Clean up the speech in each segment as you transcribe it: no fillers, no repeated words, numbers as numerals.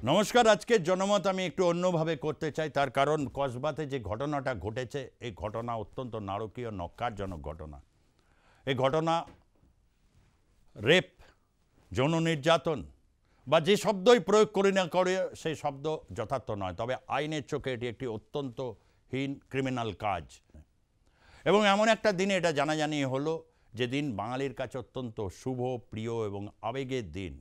নমস্কার। আজকের জনমত আমি একটু অন্যভাবে করতে চাই, তার কারণ কসবাতে যে ঘটনাটা ঘটেছে এই ঘটনা অত্যন্ত নারকীয়, নক্কারজনক ঘটনা। এই ঘটনা রেপ, যৌন নির্যাতন বা যে শব্দই প্রয়োগ করি না করে সেই শব্দ যথার্থ নয়, তবে আইনের চোখে এটি একটি অত্যন্ত হীন ক্রিমিনাল কাজ। এবং এমন একটা দিনে এটা জানাজানি হলো যে দিন বাঙালির কাছে অত্যন্ত শুভ, প্রিয় এবং আবেগের দিন।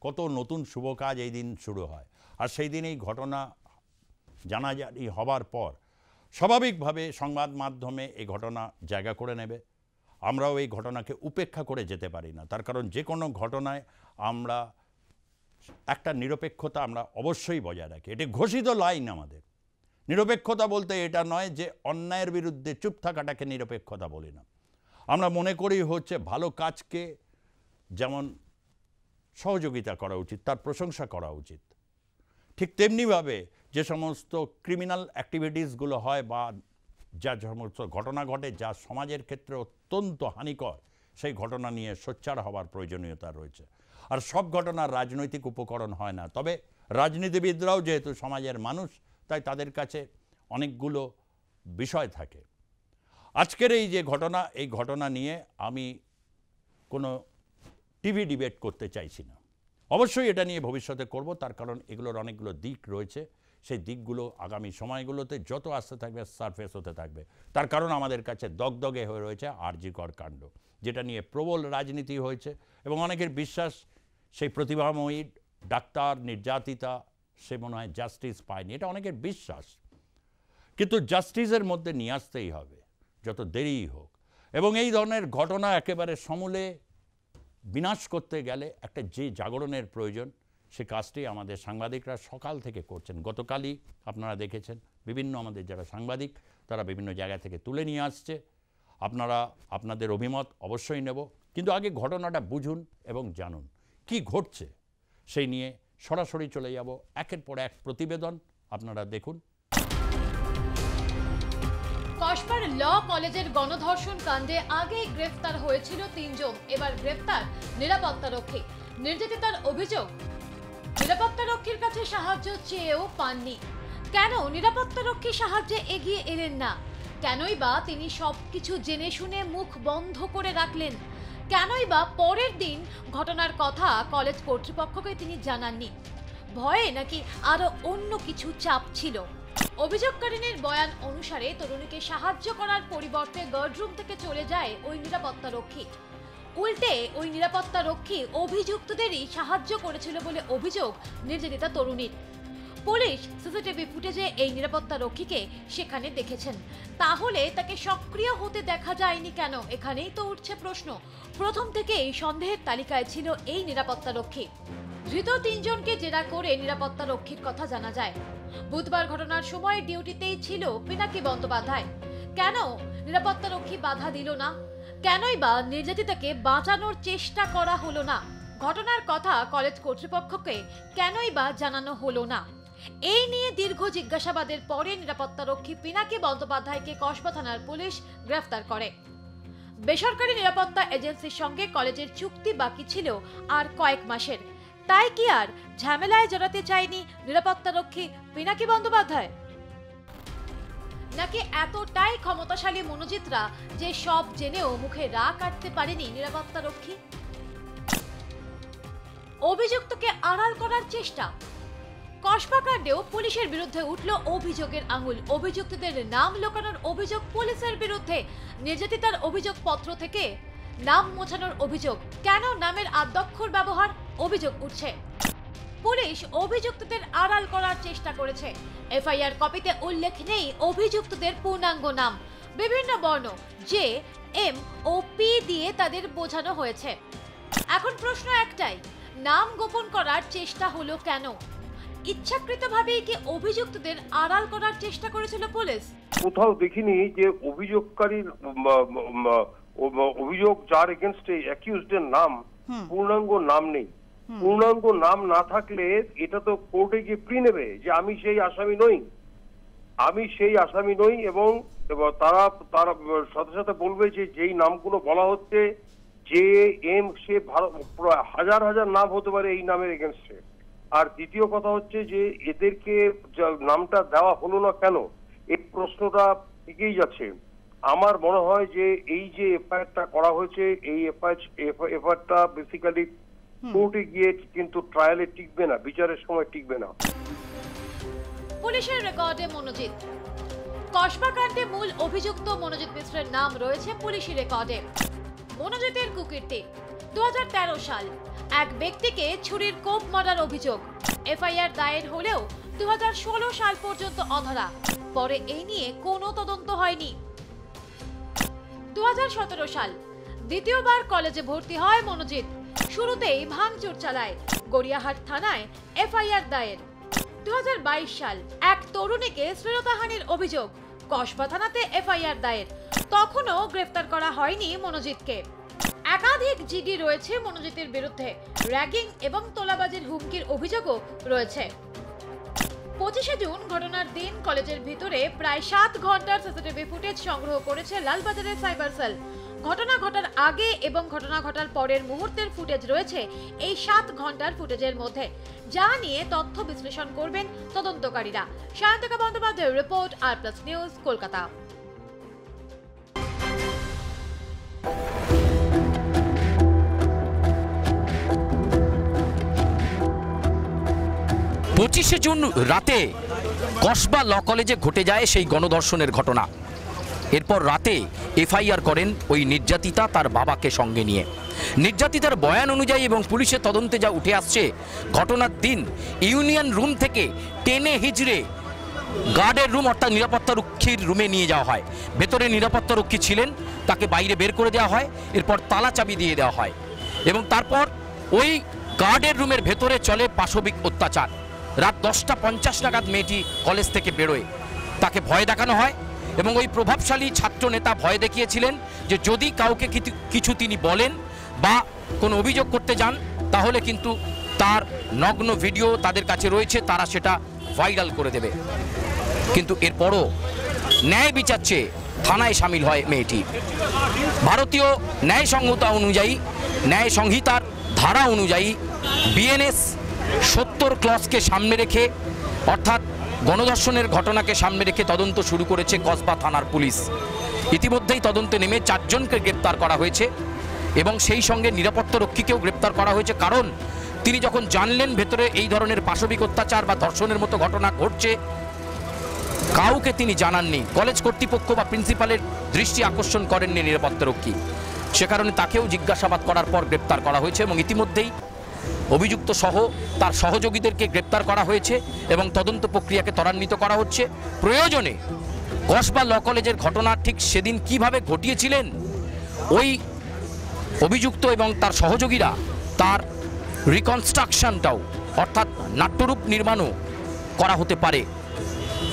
কত নতুন শুভ কাজ এই দিন শুরু হয়, আর সেই দিন এই ঘটনা জানাজানি হবার পর স্বাভাবিকভাবে সংবাদ মাধ্যমে এই ঘটনা জায়গা করে নেবে। আমরাও এই ঘটনাকে উপেক্ষা করে যেতে পারি না, তার কারণ যে কোনো ঘটনায় আমরা একটা নিরপেক্ষতা আমরা অবশ্যই বজায় রাখি। এটি ঘোষিত লাইন আমাদের। নিরপেক্ষতা বলতে এটা নয় যে অন্যায়ের বিরুদ্ধে চুপ থাকাটাকে নিরপেক্ষতা বলি না। আমরা মনে করি হচ্ছে ভালো কাজকে যেমন সহযোগিতা করা উচিত, তার প্রশংসা করা উচিত, ঠিক তেমনিভাবে যে সমস্ত ক্রিমিনাল অ্যাক্টিভিটিসগুলো হয় বা যা সমস্ত ঘটনা ঘটে যা সমাজের ক্ষেত্রে অত্যন্ত হানিকর, সেই ঘটনা নিয়ে সোচ্চার হওয়ার প্রয়োজনীয়তা রয়েছে। আর সব ঘটনার রাজনৈতিক উপকরণ হয় না, তবে রাজনীতিবিদরাও যেহেতু সমাজের মানুষ, তাই তাদের কাছে অনেকগুলো বিষয় থাকে। আজকের এই যে ঘটনা, এই ঘটনা নিয়ে আমি কোনো টিভি ডিবেট করতে চাইছি না। অবশ্যই এটা নিয়ে ভবিষ্যতে করব, তার কারণ এগুলোর অনেকগুলো দিক রয়েছে। সেই দিকগুলো আগামী সময়গুলোতে যত আসতে থাকবে সারফেস হতে থাকবে। তার কারণ আমাদের কাছে দগদগে হয়ে রয়েছে আর.জি. কর কাণ্ড, যেটা নিয়ে প্রবল রাজনীতি হয়েছে এবং অনেকের বিশ্বাস সেই প্রতিভাময়ী ডাক্তার নির্যাতিতা সে মনে হয় জাস্টিস পায়নি, এটা অনেকের বিশ্বাস। কিন্তু জাস্টিসের মধ্যে নিয়ে আসতেই হবে, যত দেরিই হোক। এবং এই ধরনের ঘটনা একেবারে সমূলে বিনাশ করতে গেলে একটা যে জাগরণের প্রয়োজন, সে কাজটি আমাদের সাংবাদিকরা সকাল থেকে করছেন। গতকালই আপনারা দেখেছেন বিভিন্ন আমাদের যারা সাংবাদিক তারা বিভিন্ন জায়গা থেকে তুলে নিয়ে আসছে। আপনারা আপনাদের অভিমত অবশ্যই নেব, কিন্তু আগে ঘটনাটা বুঝুন এবং জানুন কি ঘটছে। সেই নিয়ে সরাসরি চলে যাব একের পর এক প্রতিবেদন, আপনারা দেখুন। কসবার ল কলেজের গণধর্ষণ কাণ্ডে আগে গ্রেফতার হয়েছিল 3 জন, এবার গ্রেফতার নিরাপত্তারক্ষী। নির্যাতিতার অভিযোগ, নিরাপত্তারক্ষীর কাছে সাহায্য চেয়েও পাননি। কেন নিরাপত্তারক্ষী সাহায্যে এগিয়ে এলেন না? কেনই বা তিনি সবকিছু জেনে শুনে মুখ বন্ধ করে রাখলেন? কেনই বা পরের দিন ঘটনার কথা কলেজ কর্তৃপক্ষকে তিনি জানাননি? ভয়ে নাকি আরো অন্য কিছু চাপ ছিল? অভিযোগকারিনীর বয়ান অনুসারে তরুণীকে সাহায্য করার পরিবর্তে গার্ডরুম থেকে চলে যায় ওই নিরাপত্তারক্ষী। উল্টে ওই নিরাপত্তারক্ষী অভিযুক্তদেরই সাহায্য করেছিল বলে অভিযোগ নির্যাতিতা তরুণীর। পুলিশ সিসিটিভি ফুটেজে এই নিরাপত্তারক্ষীকে সেখানে দেখেছেন, তাহলে তাকে সক্রিয় হতে দেখা যায়নি কেন? এখানেই তো উঠছে প্রশ্ন। প্রথম থেকেই সন্দেহের তালিকায় ছিল এই নিরাপত্তারক্ষী। ধৃত 3 জনকে জেরা করে নিরাপত্তারক্ষীর কথা জানা যায়। বুধবার ঘটনার সময় ডিউটিতেই ছিল পিনাকি বন্দ্যোপাধ্যায়। কেন নিরাপত্তারক্ষী বাধা দিল না? কেনই বা নির্যাতিতাকে বাঁচানোর চেষ্টা করা হলো না? ঘটনার কথা কলেজ কর্তৃপক্ষকে কেনই বা জানানো হলো না? এই নিয়ে দীর্ঘ জিজ্ঞাসাবাদের পরে নিরাপত্তারক্ষী পিনাকি বন্দ্যোপাধ্যায়কে কসবা থানার পুলিশ গ্রেফতার করে। বেসরকারি নিরাপত্তা এজেন্সির সঙ্গে কলেজের চুক্তি বাকি ছিল আর কয়েক মাসের, তাই কি আর ঝামেলায় জড়াতে চায়নি নিরাপত্তারক্ষী পিনাকি বন্দ্যোপাধ্যায়? নাকি এতটাই ক্ষমতাশালী মনোজিতরা যে সব জেনেও মুখে রা কাটতে পারেনি নিরাপত্তারক্ষী? অভিযুক্তকে আড়াল করার চেষ্টা। কসবা কাণ্ডেও পুলিশের বিরুদ্ধে উঠল অভিযোগের আঙুল। অভিযুক্তদের নাম লুকানোর অভিযোগ পুলিশের বিরুদ্ধে। নির্যাতিতার অভিযোগপত্র থেকে নাম মোছানোর অভিযোগ। কেন নামের আদ্যক্ষর ব্যবহার? অভিযোগ উঠছে। পুলিশ অভিযুক্তদের আড়াল করার চেষ্টা করেছে। এফআইআর কপিতে উল্লেখ নেই অভিযুক্তদের পূর্ণাঙ্গ নাম। বিভিন্ন বর্ণ জে, এম ও পি দিয়ে তাদের বোঝানো হয়েছে। এখন প্রশ্ন একটাই, নাম গোপন করার চেষ্টা হলো কেন? ইচ্ছাকৃতভাবেই কি অভিযুক্তদের আড়াল করার চেষ্টা করেছিল পুলিশ? কোথাও দেখিনি যে অভিযোগকারীর অভিযোগ যার এগেনস্টে অ্যাকিউজডের নাম পূর্ণাঙ্গ নাম নেই। পূর্ণাঙ্গ নাম না থাকলে এটা তো কোর্টে গিয়ে প্রি নেবে যে আমি সেই আসামি নই, আমি সেই আসামি নই, এবং তারা সাথে সাথে বলবে যে যেই নামগুলো বলা হচ্ছে জে, এম, সে হাজার হাজার নাম হতে পারে এই নামের এগেনস্টে। আর দ্বিতীয় কথা হচ্ছে যে এদেরকে নামটা দেওয়া হলো না কেন, এই প্রশ্নটা থেকেই যাচ্ছে। আমার মনে হয় যে এই যে এফআইআরটা করা হয়েছে, এই এফআইআরটা বেসিক্যালি কোর্টে গিয়ে কিন্তু ট্রায়ালে টিকবে না, বিচারের সময় টিকবে না। পুলিশের রেকর্ডে মনোজিৎ। কসবা কাণ্ডে মূল অভিযুক্ত মনোজিৎ মিশ্রের নাম রয়েছে পুলিশি রেকর্ডে। মনোজিতের কুকীর্তি 2013 সাল এক ব্যক্তিকে ছুরির কোপ মারার অভিযোগ। এফআইআর দায়ের হলেও 2016 সাল পর্যন্ত অধরা। পরে এই নিয়ে কোনো তদন্ত হয়নি। 2017 সাল দ্বিতীয়বার কলেজে ভর্তি হয় মনোজিৎ। শুরুতেই ভাঙচুর চালায়। গড়িয়াহাট থানায় এফআইআর দায়ের। 2022 সাল এক তরুণীকে শ্লীলতাহানির অভিযোগ। কসবা থানাতে এফআইআর দায়ের। তখনও গ্রেফতার করা হয়নি মনোজিৎকে। একাধিক জিডি রয়েছে মনোজিতের বিরুদ্ধে। র্যাগিং এবং তোলাবাজির হুমকির অভিযোগও রয়েছে। 25শে জুন ঘটনার দিন কলেজের ভিতরে প্রায় 7 ঘন্টার সিসিটিভি ফুটেজ সংগ্রহ করেছে লালবাজারের সাইবার সেল। ঘটনা ঘটার আগে এবং ঘটনা ঘটার পরের মুহূর্তের ফুটেজ রয়েছে এই 7 ঘন্টার ফুটেজের মধ্যে, যা নিয়ে তথ্য বিশ্লেষণ করবেন তদন্তকারীরা। সায়ন্তিকা বন্দ্যোপাধ্যায়ের রিপোর্ট, আর+ নিউজ, কলকাতা। পঁচিশে জুন রাতে কসবা ল কলেজে ঘটে যায় সেই গণধর্ষণের ঘটনা। এরপর রাতে এফআইআর করেন ওই নির্যাতিতা তার বাবাকে সঙ্গে নিয়ে। নির্যাতিতার বয়ান অনুযায়ী এবং পুলিশের তদন্তে যা উঠে আসছে, ঘটনার দিন ইউনিয়ন রুম থেকে টেনে হিজড়ে গার্ডের রুম অর্থাৎ নিরাপত্তারক্ষীর রুমে নিয়ে যাওয়া হয়। ভেতরে নিরাপত্তারক্ষী ছিলেন, তাকে বাইরে বের করে দেওয়া হয়। এরপর তালা চাবি দিয়ে দেওয়া হয় এবং তারপর ওই গার্ডের রুমের ভেতরে চলে পাশবিক অত্যাচার। রাত 10:50 নাগাদ মেয়েটি কলেজ থেকে বেরোয়। তাকে ভয় দেখানো হয় এবং ওই প্রভাবশালী ছাত্র নেতা ভয় দেখিয়েছিলেন যে যদি কাউকে কিছু তিনি বলেন বা কোনো অভিযোগ করতে যান তাহলে কিন্তু তার নগ্ন ভিডিও তাদের কাছে রয়েছে, তারা সেটা ভাইরাল করে দেবে। কিন্তু এরপরও ন্যায় বিচার চেয়ে থানায় সামিল হয় মেয়েটি। ভারতীয় ন্যায় সংহিতা অনুযায়ী, ন্যায় সংহিতার ধারা অনুযায়ী বিএনএস 70 ক্লজকে সামনে রেখে অর্থাৎ গণধর্ষণের ঘটনাকে সামনে রেখে তদন্ত শুরু করেছে কসবা থানার পুলিশ। ইতিমধ্যেই তদন্তে নেমে 4 জনকে গ্রেপ্তার করা হয়েছে এবং সেই সঙ্গে নিরাপত্তারক্ষীকেও গ্রেপ্তার করা হয়েছে। কারণ তিনি যখন জানলেন ভেতরে এই ধরনের পাশবিক অত্যাচার বা ধর্ষণের মতো ঘটনা ঘটছে, কাউকে তিনি জানাননি। কলেজ কর্তৃপক্ষ বা প্রিন্সিপালের দৃষ্টি আকর্ষণ করেননি নিরাপত্তারক্ষী। সে কারণে তাকেও জিজ্ঞাসাবাদ করার পর গ্রেপ্তার করা হয়েছে এবং ইতিমধ্যেই অভিযুক্ত সহ তার সহযোগীদেরকে গ্রেপ্তার করা হয়েছে এবং তদন্ত প্রক্রিয়াকে ত্বরান্বিত করা হচ্ছে। প্রয়োজনে কসবা ল কলেজের ঘটনা ঠিক সেদিন কিভাবে ঘটিয়েছিলেন ওই অভিযুক্ত এবং তার সহযোগীরা, তার রিকনস্ট্রাকশনটাও অর্থাৎ নাট্যরূপ নির্মাণও করা হতে পারে।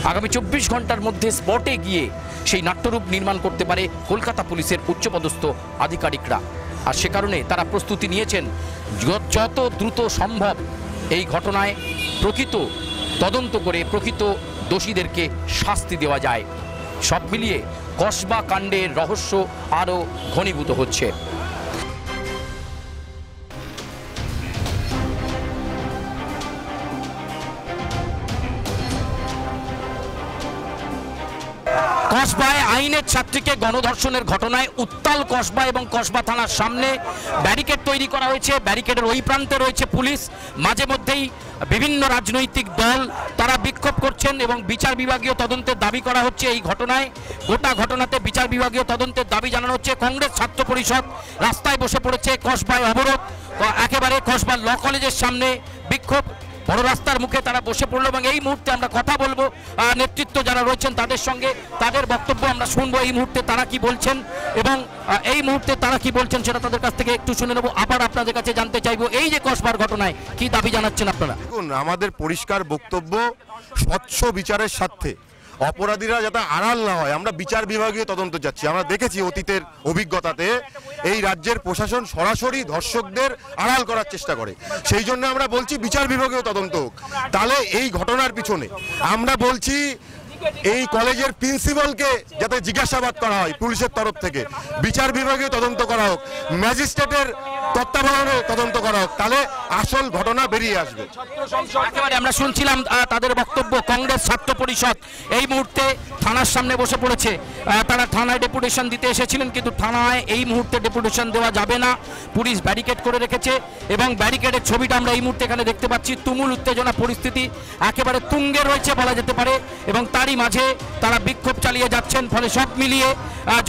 আগামী 24 ঘন্টার মধ্যে স্পটে গিয়ে সেই নাট্যরূপ নির্মাণ করতে পারে কলকাতা পুলিশের উচ্চপদস্থ আধিকারিকরা। আর সে কারণে তারা প্রস্তুতি নিয়েছেন যত দ্রুত সম্ভব এই ঘটনায় প্রকৃত তদন্ত করে প্রকৃত দোষীদেরকে শাস্তি দেওয়া যায়। সব মিলিয়ে কসবা কাণ্ডের রহস্য আরও ঘনীভূত হচ্ছে। কসবায় আইনের ছাত্রীকে গণধর্ষণের ঘটনায় উত্তাল কসবা এবং কসবা থানার সামনে ব্যারিকেড তৈরি করা হয়েছে। ব্যারিকেডের ওই প্রান্তে রয়েছে পুলিশ। মাঝে মধ্যেই বিভিন্ন রাজনৈতিক দল তারা বিক্ষোভ করছেন এবং বিচার বিভাগীয় তদন্তের দাবি করা হচ্ছে এই ঘটনায়। গোটা ঘটনাতে বিচার বিভাগীয় তদন্তের দাবি জানানো হচ্ছে। কংগ্রেস ছাত্র পরিষদ রাস্তায় বসে পড়েছে। কসবায় অবরোধ, একেবারে কসবা ল কলেজের সামনে বিক্ষোভ, বড় রাস্তার মুখে তারা বসে পড়লো এবং এই মুহূর্তে আমরা কথা বলবো নেতৃত্ব যারা রয়েছেন তাদের সঙ্গে। তাদের বক্তব্য আমরা শুনবো এই মুহূর্তে তারা কি বলছেন এবং এই মুহূর্তে তারা কি বলছেন সেটা তাদের কাছ থেকে একটু শুনে নেবো। আবার আপনাদের কাছে জানতে চাইবো এই যে কসবার ঘটনায় কি দাবি জানাচ্ছেন আপনারা। দেখুন, আমাদের পরিষ্কার বক্তব্য, স্বচ্ছ বিচারের স্বার্থে অপরাধীরা যাতে আড়াল না হয়, আমরা বিচার বিভাগীয় তদন্ত যাচ্ছি। আমরা দেখেছি অতীতের অভিজ্ঞতাতে এই রাজ্যের প্রশাসন সরাসরি ধর্ষকদের আড়াল করার চেষ্টা করে। সেই জন্য আমরা বলছি বিচার বিভাগীয় তদন্ত হোক। তাহলে এই ঘটনার পিছনে আমরা বলছি এই কলেজের প্রিন্সিপালকে যাতে জিজ্ঞাসাবাদ করা হয় পুলিশের তরফ থেকে, বিচার বিভাগীয় তদন্ত করা হোক, ম্যাজিস্ট্রেটের তত্ত্বাবধানে তদন্ত করা হোক, তাহলে আসল ঘটনা বেরিয়ে আসবে। একেবারে আমরা শুনছিলাম তাদের বক্তব্য। কংগ্রেস ছাত্র পরিষদ এই মুহূর্তে থানার সামনে বসে পড়েছে। তারা থানায় ডেপুটেশন দিতে এসেছিলেন, কিন্তু থানায় এই মুহূর্তে ডেপুটেশন দেওয়া যাবে না, পুলিশ ব্যারিকেড করে রেখেছে। এবং ব্যারিকেডের ছবিটা আমরা এই মুহূর্তে এখানে দেখতে পাচ্ছি। তুমুল উত্তেজনা, পরিস্থিতি একেবারে তুঙ্গে রয়েছে বলা যেতে পারে, এবং তারই মাঝে তারা বিক্ষোভ চালিয়ে যাচ্ছেন। ফলে সব মিলিয়ে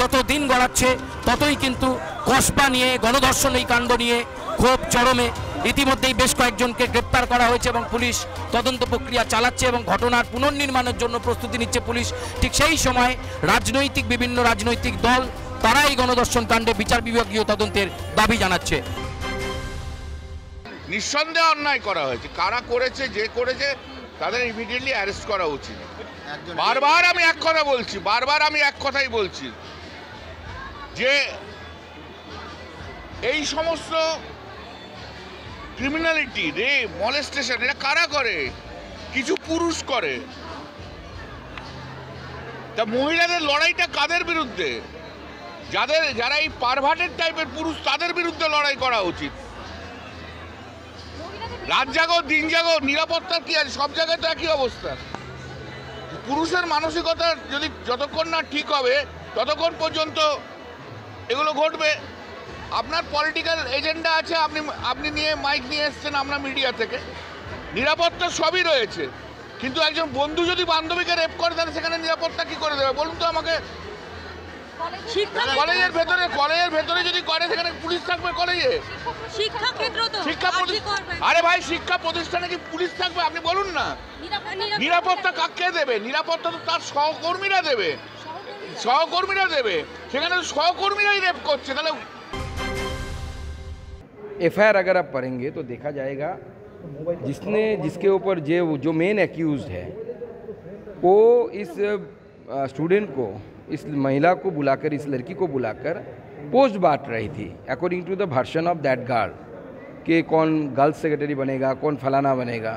যত দিন গড়াচ্ছে ততই কিন্তু কসবা নিয়ে, গণধর্ষণ এই কাণ্ড নিয়ে ক্ষোভ চরমে। ইতিমধ্যেই বেশ কয়েকজনকে গ্রেপ্তার করা হয়েছে এবং পুলিশ তদন্ত প্রক্রিয়া চালাচ্ছে এবং ঘটনার পুনর্নির্মাণের জন্য প্রস্তুতি নিচ্ছে পুলিশ। ঠিক সেই সময় বিভিন্ন রাজনৈতিক দল তারা এই গণধর্ষণ কাণ্ডে বিচার বিভাগীয় তদন্তের দাবি জানাচ্ছে। নিঃসন্দেহে অন্যায় করা হয়েছে, কারা করেছে, যে করেছে তাদের ইমিডিয়েটলি অ্যারেস্ট করা উচিত। বারবার আমি এক কথাই বলছি যে এই সমস্ত ক্রিমিনালিটি, রেপ, মলেস্টেশন এটা কারা করে? কিছু পুরুষ করে। তা মহিলাদের লড়াইটা কাদের বিরুদ্ধে? যারা এই পারভার্টেড টাইপের পুরুষ, তাদের বিরুদ্ধে লড়াই করা উচিত। রাত জাগো দিন জাগো, নিরাপত্তার কি আছে? সব জায়গায় তো একই অবস্থা। পুরুষের মানসিকতা যতক্ষণ না ঠিক হবে ততক্ষণ পর্যন্ত এগুলো ঘটবে। আপনার পলিটিক্যাল এজেন্ডা আছে, আপনি নিয়ে মাইক নিয়ে এসছেন আমরা মিডিয়া থেকে, নিরাপত্তা সবই রয়েছে, কিন্তু একজন বন্ধু যদি বান্ধবীকে রেপ করে তাহলে সেখানে নিরাপত্তা কি করে দেবে বলুন তো আমাকে? কলেজের ভেতরে যদি করে সেখানে পুলিশ থাকবে? কলেজে আরে ভাই, শিক্ষা প্রতিষ্ঠানে কি পুলিশ থাকবে? আপনি বলুন না। নিরাপত্তা কাকে দেবে? নিরাপত্তা তো তার সহকর্মীরা দেবে। সেখানে সহকর্মীরাই রেপ করছে। তাহলে एफआईआर अगर आप पढ़ेंगे तो देखा जाएगा जिसके ऊपर जो मेन एक्यूज्ड है वो इस स्टूडेंट को, इस महिला को बुलाकर, इस लड़की को बुलाकर पोस्ट बांट रही थी according to the version of that girl कि कौन गर्ल्स सेक्रेटरी बनेगा, कौन फलाना बनेगा।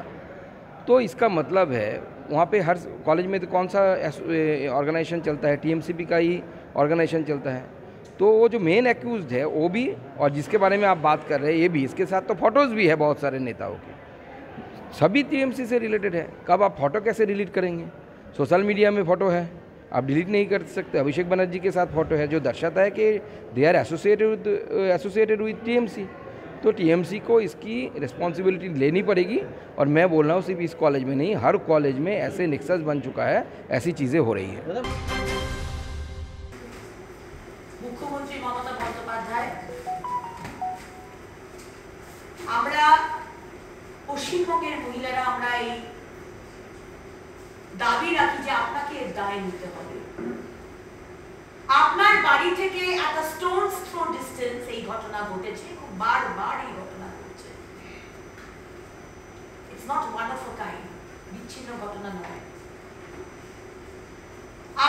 तो इसका मतलब है वहाँ पे हर कॉलेज में तो कौन सा ऑर्गेनाइजेशन चलता है, टीएमसीपी का ही ऑर्गेनाइजेशन चलता है। तो वो जो मेन एक्यूज्ड है वो भी, और जिसके बारे में आप बात कर रहे हैं ये भी, इसके साथ तो फोटोज़ भी है बहुत सारे नेताओं के, सभी टीएमसी से रिलेटेड है। कब आप फ़ोटो कैसे डिलीट करेंगे? सोशल मीडिया में फ़ोटो है, आप डिलीट नहीं कर सकते। अभिषेक बनर्जी के साथ फ़ोटो है जो दर्शाता है कि they are associated with TMC. तो टीएमसी को इसकी रिस्पॉन्सिबिलिटी लेनी पड़ेगी। और मैं बोल रहा हूँ सिर्फ इस कॉलेज में नहीं, हर कॉलेज में ऐसे नेक्सस बन चुका है, ऐसी चीज़ें हो रही है। মুখ্যমন্ত্রী মমতা বন্দ্যোপাধ্যায়, আমরা পশ্চিমবঙ্গের মহিলারা আমরা এই দাবি রাখি যে আপনাকে দায় নিতে হবে। আপনার বাড়ি থেকে একটা স্টোনস থ্রো ডিস্টেন্স এই ঘটনা ঘটেছে, বারবার এই ঘটনা ঘটছে। It's not one of a kind, বিচ্ছিন্ন ঘটনা নয়।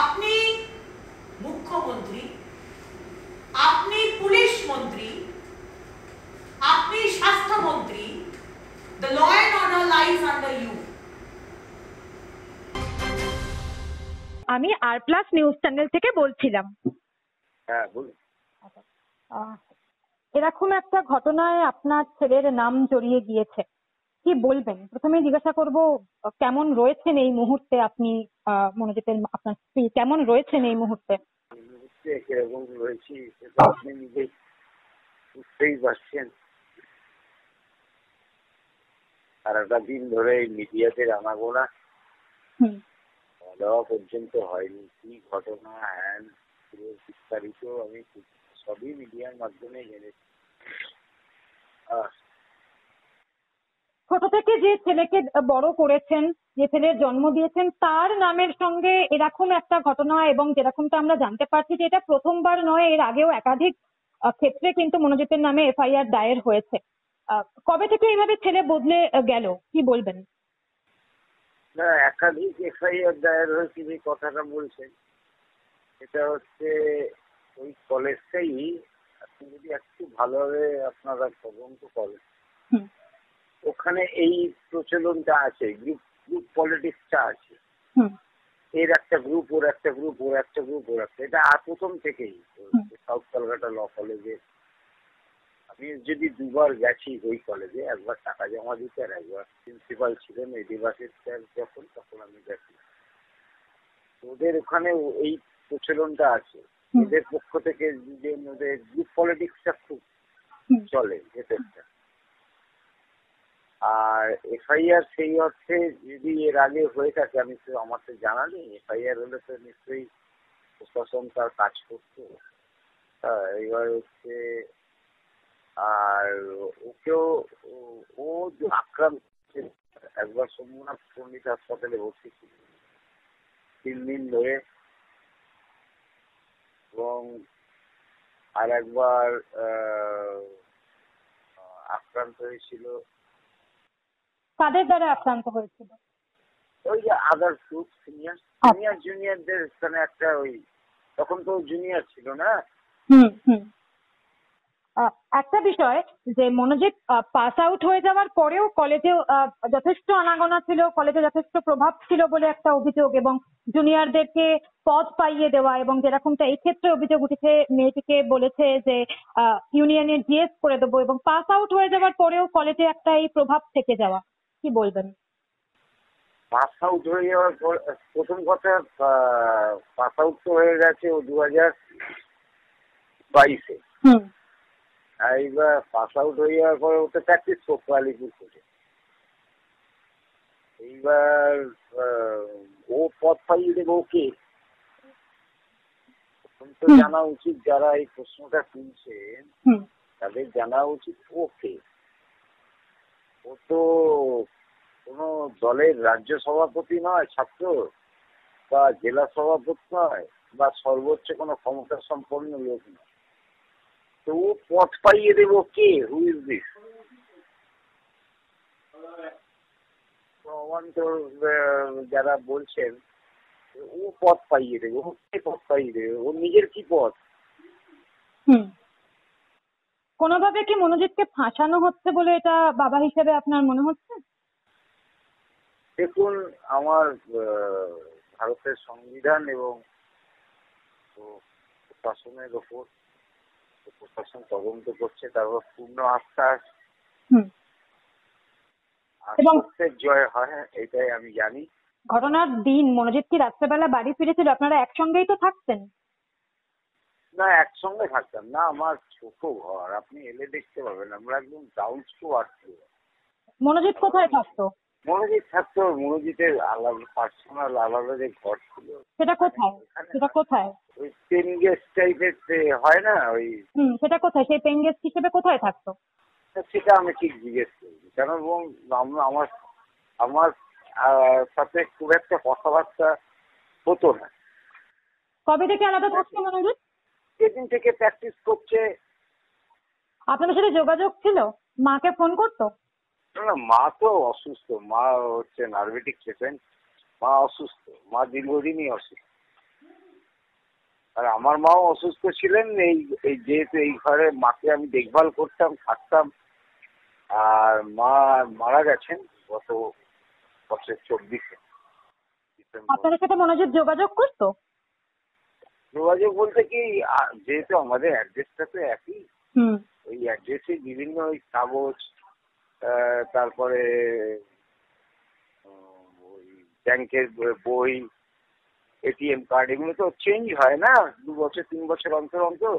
আপনি মুখ্যমন্ত্রী, আপনি পুলিশ মন্ত্রী, আপনি স্বাস্থ্যমন্ত্রী, the law and order lies under you. আমি আর প্লাস নিউজ চ্যানেল থেকে বলছিলাম। হ্যাঁ বলুন। এরকম একটা ঘটনায় আপনার ছেলের নাম জড়িয়ে গিয়েছে, কি বলবেন? প্রথমে জিজ্ঞাসা করব কেমন রয়েছেন এই মুহূর্তে আপনি, মনোজিতের আপনার স্ত্রী কেমন রয়েছেন এই মুহূর্তে? কিরকম রয়েছি আপনি নিজেই বুঝতেই পারছেন। সারাটা দিন ধরে মিডিয়াতে রানাগোনা দেওয়া পর্যন্ত হয়নি, কি ঘটনা হ্যান পুরো বিস্তারিত আমি সবই মিডিয়ার মাধ্যমে জেনেছি। ছোট থেকে যে ছেলেকে বড় করেছেন, যে ছেলের জন্ম দিয়েছেন, তার নামের সঙ্গে এরকম একটা ঘটনা, এবং যেরকমটা আমরা জানতে পারছি যে এটা প্রথমবার নয়, এর আগেও একাধিক ক্ষেত্রে কিন্তু মনোজিতের নামে এফআইআর দায়ের হয়েছে। কবে থেকে এইভাবে ছেলে বদলে গেল, কি বলবেন? না, একাধিক এফআইআর দায়ের হয়েছে যে কথাটা বলছেন, এটা হচ্ছে ওই কলেজটাই। আপনি যদি একটু ভালোভাবে আপনারা তদন্ত করেন, ওখানে এই প্রচলনটা আছে, গ্রুপ পলিটিক্সটা আছে। এর একটা গ্রুপ, ওর একটা গ্রুপ, ওর একটা গ্রুপ, ওর একটা, এটা প্রথম থেকেই সাউথ কলকাতা ল কলেজে আমি যদি দুবার গেছি ওই কলেজে, একবার টাকা জমা দিতে আর একবার প্রিন্সিপাল ছিলেন এই দেবাশিস স্যার তখন আমি গেছি। ওদের ওখানে এই প্রচলনটা আছে, এদের পক্ষ থেকে যে ওদের গ্রুপ পলিটিক্সটা খুব চলে ভেতরটা। আর এফআইআর সেই অর্থে যদি এর আগে হয়ে থাকে, আমি তো আমার তো জানা নেই, এফআইআর হলে তো নিশ্চয়ই প্রশাসন তার কাজ করতো। এবার হচ্ছে আর ওকেও ও আক্রান্ত, একবার সোমনাথ পণ্ডিত হাসপাতালে ভর্তি ছিল 3 দিন ধরে, এবং আর একবার আক্রান্ত হয়েছিল। কাদের দ্বারা আক্রান্ত হয়েছিল? ওই যে আদার গ্রুপ সিনিয়র জুনিয়রদের এখানে একটা, ওই তখন তো জুনিয়র ছিল না। একটা বিষয় যে মনোজিৎ পাস আউট হয়ে যাওয়ার পরেও কলেজে যথেষ্ট আনাগোনা ছিল, কলেজে যথেষ্ট প্রভাব ছিল বলে একটা অভিযোগ, এবং জুনিয়রদেরকে পদ পাইয়ে দেওয়া, এবং যেরকমটা এই ক্ষেত্রে অভিযোগ উঠেছে, মেয়েটিকে বলেছে যে ইউনিয়নে জিএস করে দেবো, এবং পাস আউট হয়ে যাওয়ার পরেও কলেজে একটা এই প্রভাব থেকে যাওয়া, কি বলবেন? পাস আউট হয়ে যাওয়ার পর প্রথম কথা, পাস আউট তো হয়ে গেছে ও 2022-এ। এইবার পাস আউট হয়ে যাওয়ার পরে ও তো প্র্যাকটিস করতো আলিপুর কোর্টে। এইবার ও পদ পাইয়ে দেবে ওকে, তখন তো জানা উচিত যারা এই প্রশ্নটা তুলছেন তাদের জানা উচিত ওকে। ও তো কোনো দলের রাজ্য সভাপতি নয়, ছাত্র বা জেলা সভাপতি নয়, বা সর্বোচ্চ কোনো ক্ষমতা সম্পন্ন লোক নয়। তো ও পথ পাইয়ে দেবো কে? Who is this? যারা বলছেন ও পথ পাইয়ে দেবে, ও কে পথ পাইয়ে দেবে? ও নিজের কি পথ? কোনোভাবে কি মনোজিৎকে ফাঁসানো হচ্ছে বলে এটা বাবা হিসেবে আপনার মনে হচ্ছে? দেখুন, আমার ভারতের সংবিধান এবং প্রশাসনের ওপর, প্রশাসন তদন্ত করছে, তারপর পূর্ণ আস্থা সত্যের জয় হয়, এটাই আমি জানি। ঘটনার দিন মনোজিৎ কি রাত্রেবেলা বাড়ি ফিরেছিল? আপনারা একসঙ্গেই তো থাকতেন? না, একসঙ্গে থাকতাম না, আমার ছোট ঘর, আপনি এলে দেখতে পাবেন, আমরা একদম গ্রাউন্ড ফ্লোর। মনোজিৎ কোথায় থাকতো? মনোজিৎ থাকতো, মনোজিতের আলাদা পার্সোনাল আলাদা যে ঘর ছিল। সেটা কোথায়? সেটা কোথায়? ওই পেন গেস্ট টাইপের হয় না, ওই সেটা কোথায়? সেই পেন গেস্ট হিসেবে কোথায় থাকতো? সেটা আমি ঠিক জিজ্ঞেস করি, কেন আমার সাথে খুব একটা কথাবার্তা হতো না। কবে থেকে আলাদা থাকতো মনোজিৎ? সেদিন থেকে প্র্যাকটিস করছে। আপনাদের সাথে যোগাযোগ ছিল? মাকে ফোন করতো? না, মা তো অসুস্থ, মা হচ্ছে নার্ভেটিক পেশেন্ট, মা অসুস্থ, মা দীর্ঘদিনই অসুস্থ। আর আমার মাও অসুস্থ ছিলেন, এই যেহেতু এই ঘরে মাকে আমি দেখভাল করতাম, থাকতাম। আর মা মারা গেছেন গত বছর 24-এ। আপনাদের সাথে মনোজিৎ যোগাযোগ করতো? যোগাযোগ বলতে কি, যেহেতু আমাদের অ্যাড্রেসটা তো একই, ওই অ্যাড্রেসে বিভিন্ন ওই কাগজ, তারপরে ওই ব্যাংকের বই, এটিএম কার্ড, এগুলো তো চেঞ্জ হয় না 2 বছর 3 বছর অন্তর অন্তর।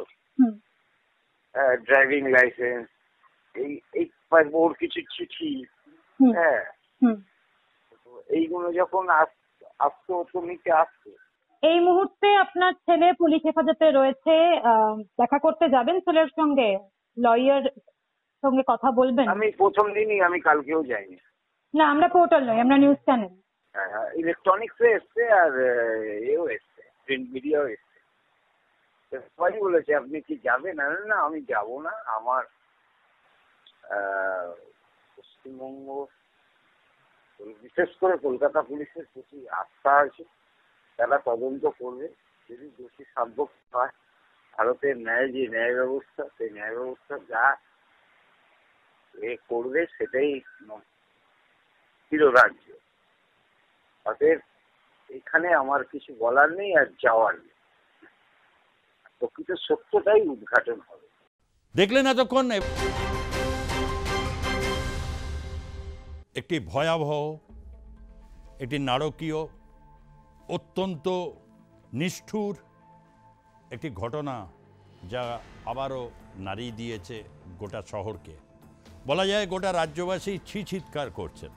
ড্রাইভিং লাইসেন্স, এই ওর কিছু চিঠি, হ্যাঁ, এইগুলো যখন আসতো তো নিতে আসতো। এই মুহূর্তে আপনার ছেলে পুলিশ হেফাজতে রয়েছে, দেখা করতে যাবেন ছেলের সঙ্গে? লয়ার সঙ্গে কথা বলবেন? আমি প্রথম দিনই, আমি কালকেও যাইনি। না, আমরা পোর্টাল নই, আমরা নিউজ চ্যানেল। হ্যাঁ, ইলেকট্রনিক্সে এসছে, আর এও এসছে, প্রিন্ট মিডিয়াও এসছে। সবাই বলেছে আপনি কি যাবেন? না, আমি যাব না, আমার পশ্চিমবঙ্গ বিশেষ করে কলকাতা পুলিশের প্রতি আস্থা আছে, তারা তদন্ত করবে, যদি দোষী সাব্যস্ত হয়। ভারতের যে ন্যায় ব্যবস্থা, সেই ন্যায় ব্যবস্থা যা করবে সেটাই চিররাজ্য। অতএব এখানে আমার কিছু বলার নেই আর যাওয়ার নেই, প্রকৃত সত্যটাই উদ্ঘাটন হবে। দেখলেন এতক্ষণ একটি ভয়াবহ, একটি নারকীয়, অত্যন্ত নিষ্ঠুর একটি ঘটনা, যা আবারও নাড়িয়ে দিয়েছে গোটা শহরকে। বলা যায় গোটা রাজ্যবাসী চিৎকার করছেন।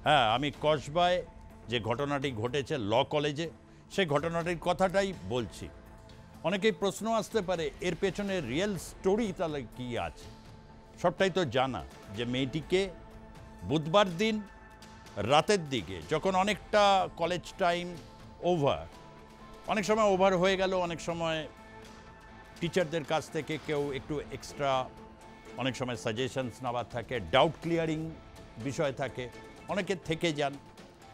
হ্যাঁ, আমি কসবায় যে ঘটনাটি ঘটেছে ল কলেজে, সেই ঘটনাটির কথাটাই বলছি। অনেকেই প্রশ্ন আসতে পারে এর পেছনে রিয়েল স্টোরি তাহলে কী আছে। সবটাই তো জানা যে মেয়েটিকে বুধবার দিন রাতের দিকে, যখন অনেকটা কলেজ টাইম ওভার, অনেক সময় ওভার হয়ে গেল, অনেক সময় টিচারদের কাছ থেকে কেউ একটু এক্সট্রা, অনেক সময় সাজেশনস নেওয়ার থাকে, ডাউট ক্লিয়ারিং বিষয় থাকে, অনেকে থেকে যান,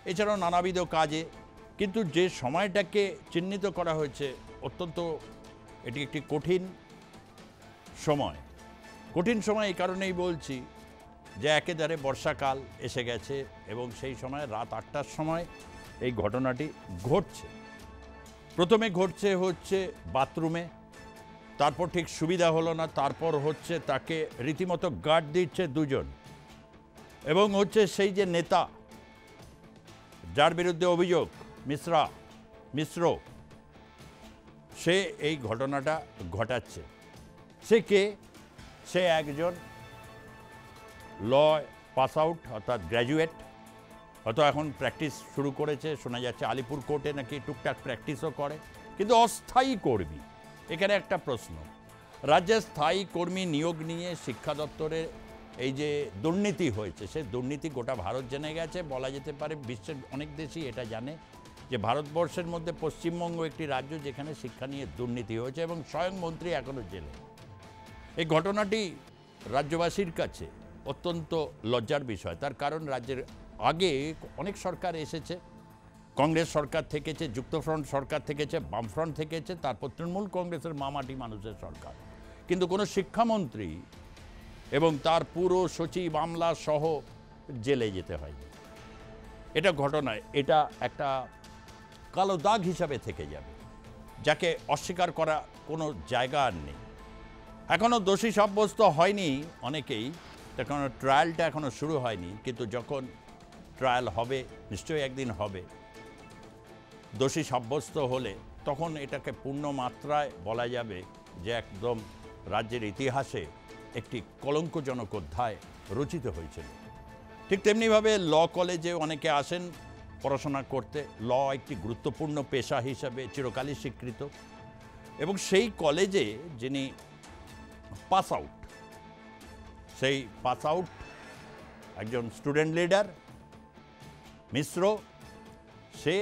এছাড়াও নানাবিধ কাজে। কিন্তু যে সময়টাকে চিহ্নিত করা হয়েছে, অত্যন্ত এটি একটি কঠিন সময়। কঠিন সময় এই কারণেই বলছি যে একেবারে বর্ষাকাল এসে গেছে এবং সেই সময় রাত 8টার সময় এই ঘটনাটি ঘটছে। প্রথমে ঘটছে হচ্ছে বাথরুমে, তারপর ঠিক সুবিধা হলো না, তারপর হচ্ছে তাকে রীতিমতো গার্ড দিচ্ছে দুজন, এবং হচ্ছে সেই যে নেতা যার বিরুদ্ধে অভিযোগ মিশ্র, সে এই ঘটনাটা ঘটাচ্ছে। সে কে? সে একজন ল পাস আউট, অর্থাৎ গ্র্যাজুয়েট, হয়তো এখন প্র্যাকটিস শুরু করেছে, শোনা যাচ্ছে আলিপুর কোর্টে নাকি টুকটাক প্র্যাকটিসও করে, কিন্তু অস্থায়ী কর্মী। এখানে একটা প্রশ্ন, রাজ্যের স্থায়ী কর্মী নিয়োগ নিয়ে শিক্ষা দপ্তরের এই যে দুর্নীতি হয়েছে, সে দুর্নীতি গোটা ভারত জেনে গেছে। বলা যেতে পারে বিশ্বের অনেক দেশই এটা জানে যে ভারতবর্ষের মধ্যে পশ্চিমবঙ্গ একটি রাজ্য যেখানে শিক্ষা নিয়ে দুর্নীতি হয়েছে, এবং স্বয়ং মন্ত্রী এখনও জেলে। এই ঘটনাটি রাজ্যবাসীর কাছে অত্যন্ত লজ্জার বিষয়। তার কারণ রাজ্যের আগে অনেক সরকার এসেছে, কংগ্রেস সরকার থেকেছে, যুক্তফ্রন্ট সরকার থেকেছে, বামফ্রন্ট থেকেছে, তারপর তৃণমূল কংগ্রেসের মামাটি মানুষের সরকার, কিন্তু কোনো শিক্ষামন্ত্রী এবং তার পুরো সচিব আমলা সহ জেলে যেতে হয়নি। এটা ঘটনায় এটা একটা কালো দাগ হিসাবে থেকে যাবে, যাকে অস্বীকার করা কোনো জায়গা আর নেই। এখনও দোষী সাব্যস্ত হয়নি অনেকেই, তখন ট্রায়ালটা এখনও শুরু হয়নি, কিন্তু যখন ট্রায়াল হবে, নিশ্চয়ই একদিন হবে, দোষী সাব্যস্ত হলে তখন এটাকে পূর্ণ মাত্রায় বলা যাবে যে একদম রাজ্যের ইতিহাসে একটি কলঙ্কজনক অধ্যায় রচিত হয়েছিল। ঠিক তেমনিভাবে ল কলেজে অনেকে আসেন পড়াশোনা করতে। ল একটি গুরুত্বপূর্ণ পেশা হিসাবে চিরকালই স্বীকৃত, এবং সেই কলেজে যিনি পাস আউট, সেই পাস আউট একজন স্টুডেন্ট লিডার মিশ্র, সে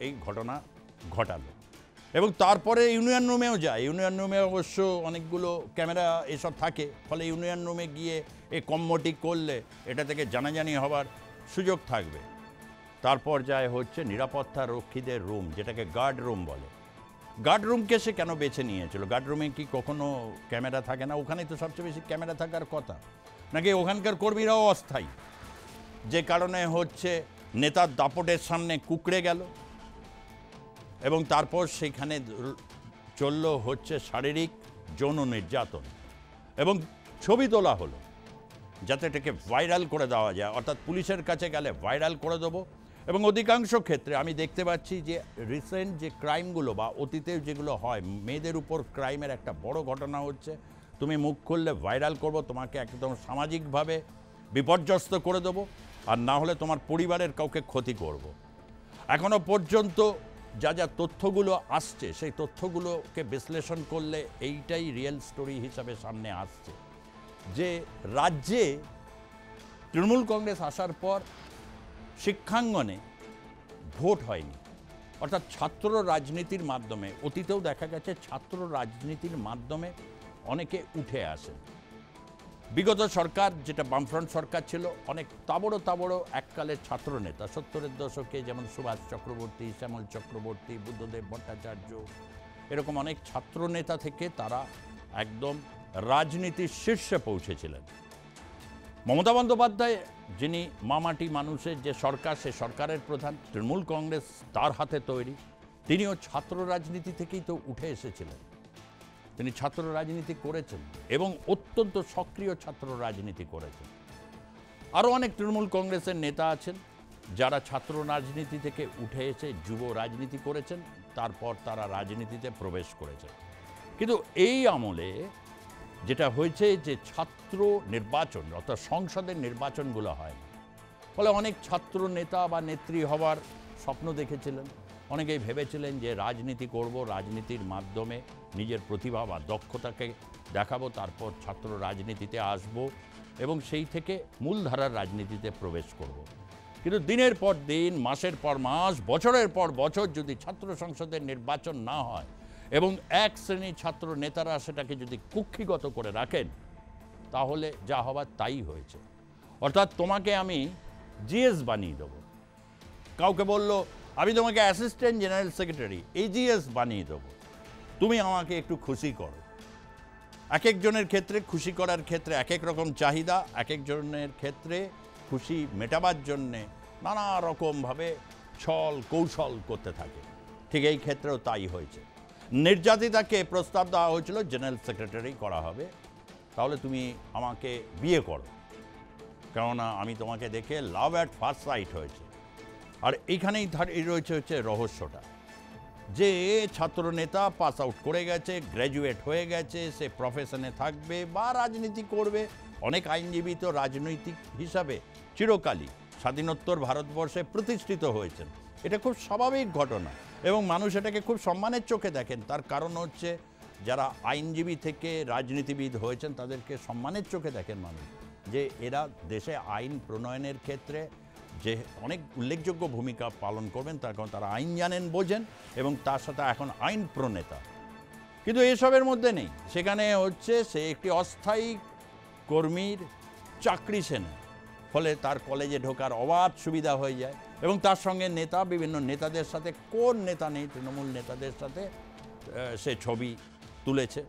এই ঘটনা ঘটালো এবং তারপরে ইউনিয়ন রুমেও যায়। ইউনিয়ন রুমে অবশ্য অনেকগুলো ক্যামেরা এসব থাকে, ফলে ইউনিয়ন রুমে গিয়ে এই কম্মটি করলে এটা থেকে জানাজানি হবার সুযোগ থাকবে। তারপর যায় হচ্ছে নিরাপত্তা রক্ষীদের রুম, যেটাকে গার্ড রুম বলে। গার্ড রুমকে সে কেন বেছে নিয়েছিল? গার্ড রুমে কি কখনো ক্যামেরা থাকে না? ওখানেই তো সবচেয়ে বেশি ক্যামেরা থাকার কথা, নাকি ওখানকার কর্মীরাও অস্থায়ী, যে কারণে হচ্ছে নেতার দাপটের সামনে কুঁকড়ে গেল এবং তারপর সেখানে চলল হচ্ছে শারীরিক যৌন নির্যাতন, এবং ছবি তোলা হলো যাতে এটাকে ভাইরাল করে দেওয়া যায়, অর্থাৎ পুলিশের কাছে গেলে ভাইরাল করে দেবো। এবং অধিকাংশ ক্ষেত্রে আমি দেখতে পাচ্ছি যে রিসেন্ট যে ক্রাইমগুলো বা অতীতে যেগুলো হয়, মেয়েদের উপর ক্রাইমের একটা বড় ঘটনা হচ্ছে, তুমি মুখ খুললে ভাইরাল করব, তোমাকে একদম সামাজিকভাবে বিপর্যস্ত করে দেবো, আর না হলে তোমার পরিবারের কাউকে ক্ষতি করব। এখনো পর্যন্ত যা যা তথ্যগুলো আসছে, সেই তথ্যগুলোকে বিশ্লেষণ করলে এইটাই রিয়েল স্টোরি হিসাবে সামনে আসছে যে রাজ্যে তৃণমূল কংগ্রেস আসার পর শিক্ষাঙ্গনে ভোট হয়নি, অর্থাৎ ছাত্র রাজনীতির মাধ্যমে, অতীতেও দেখা গেছে ছাত্র রাজনীতির মাধ্যমে অনেকে উঠে আসেন। বিগত সরকার, যেটা বামফ্রন্ট সরকার ছিল, অনেক তাবড়ো এককালের ছাত্র নেতা 70-এর দশকে, যেমন সুভাষ চক্রবর্তী, শ্যামল চক্রবর্তী, বুদ্ধদেব ভট্টাচার্য, এরকম অনেক ছাত্র নেতা থেকে তারা একদম রাজনীতির শীর্ষে পৌঁছেছিলেন। মমতা বন্দ্যোপাধ্যায়, যিনি মামাটি মানুষের যে সরকার, সে সরকারের প্রধান, তৃণমূল কংগ্রেস তার হাতে তৈরি, তিনিও ছাত্র রাজনীতি থেকেই তো উঠে এসেছিলেন। তিনি ছাত্র রাজনীতি করেছেন এবং অত্যন্ত সক্রিয় ছাত্র রাজনীতি করেছেন। আরও অনেক তৃণমূল কংগ্রেসের নেতা আছেন যারা ছাত্র রাজনীতি থেকে উঠে এসে যুব রাজনীতি করেছেন, তারপর তারা রাজনীতিতে প্রবেশ করেছেন। কিন্তু এই আমলে যেটা হয়েছে যে ছাত্র নির্বাচন অর্থাৎ সংসদের নির্বাচনগুলো হয় না, ফলে অনেক ছাত্র নেতা বা নেত্রী হওয়ার স্বপ্ন দেখেছিলেন। অনেকেই ভেবেছিলেন যে রাজনীতি করব, রাজনীতির মাধ্যমে নিজের প্রতিভা বা দক্ষতাকে দেখাবো, তারপর ছাত্র রাজনীতিতে আসব এবং সেই থেকে মূলধারার রাজনীতিতে প্রবেশ করব। কিন্তু দিনের পর দিন, মাসের পর মাস, বছরের পর বছর যদি ছাত্র সংসদের নির্বাচন না হয় এবং এক শ্রেণীর ছাত্র নেতারা সেটাকে যদি কুক্ষিগত করে রাখেন, তাহলে যা হবার তাই হয়েছে। অর্থাৎ তোমাকে আমি জিএস বানিয়ে দেবো, কাউকে বলল আমি তোমাকে অ্যাসিস্ট্যান্ট জেনারেল সেক্রেটারি এজিএস বানিয়ে দেবো, তুমি আমাকে একটু খুশি করো। এক একজনের ক্ষেত্রে খুশি করার ক্ষেত্রে এক এক রকম চাহিদা, এক একজনের ক্ষেত্রে খুশি মেটাবার জন্যে নানা রকমভাবে ছল কৌশল করতে থাকে। ঠিক এই ক্ষেত্রেও তাই হয়েছে। নির্যাতিতাকে প্রস্তাব দেওয়া হয়েছিল জেনারেল সেক্রেটারি করা হবে, তাহলে তুমি আমাকে বিয়ে করো, কেননা আমি তোমাকে দেখে লাভ অ্যাট ফার্স্ট সাইট হয়েছে। আর এইখানেই রয়েছে রহস্যটা, যে ছাত্র নেতা পাস আউট করে গেছে, গ্র্যাজুয়েট হয়ে গেছে, সে প্রফেশনে থাকবে বা রাজনীতি করবে। অনেক আইনজীবী তো রাজনৈতিক হিসাবে চিরকালই স্বাধীনোত্তর ভারতবর্ষে প্রতিষ্ঠিত হয়েছেন। এটা খুব স্বাভাবিক ঘটনা এবং মানুষ এটাকে খুব সম্মানের চোখে দেখেন। তার কারণ হচ্ছে যারা আইনজীবী থেকে রাজনীতিবিদ হয়েছেন তাদেরকে সম্মানের চোখে দেখেন মানুষ, যে এরা দেশে আইন প্রণয়নের ক্ষেত্রে যে অনেক উল্লেখযোগ্য ভূমিকা পালন করবেন, তার কারণ তারা আইন জানেন, বোঝেন এবং তার সাথে এখন আইন প্রণেতা। কিন্তু এসবের মধ্যে নেই। সেখানে হচ্ছে সে একটি অস্থায়ী কর্মীর চাকরি সে নেয়, ফলে তার কলেজে ঢোকার অবাধ সুবিধা হয়ে যায় এবং তার সঙ্গে নেতা, বিভিন্ন নেতাদের সাথে, কোন নেতা নেই তৃণমূল নেতাদের সাথে সে ছবি তুলেছে।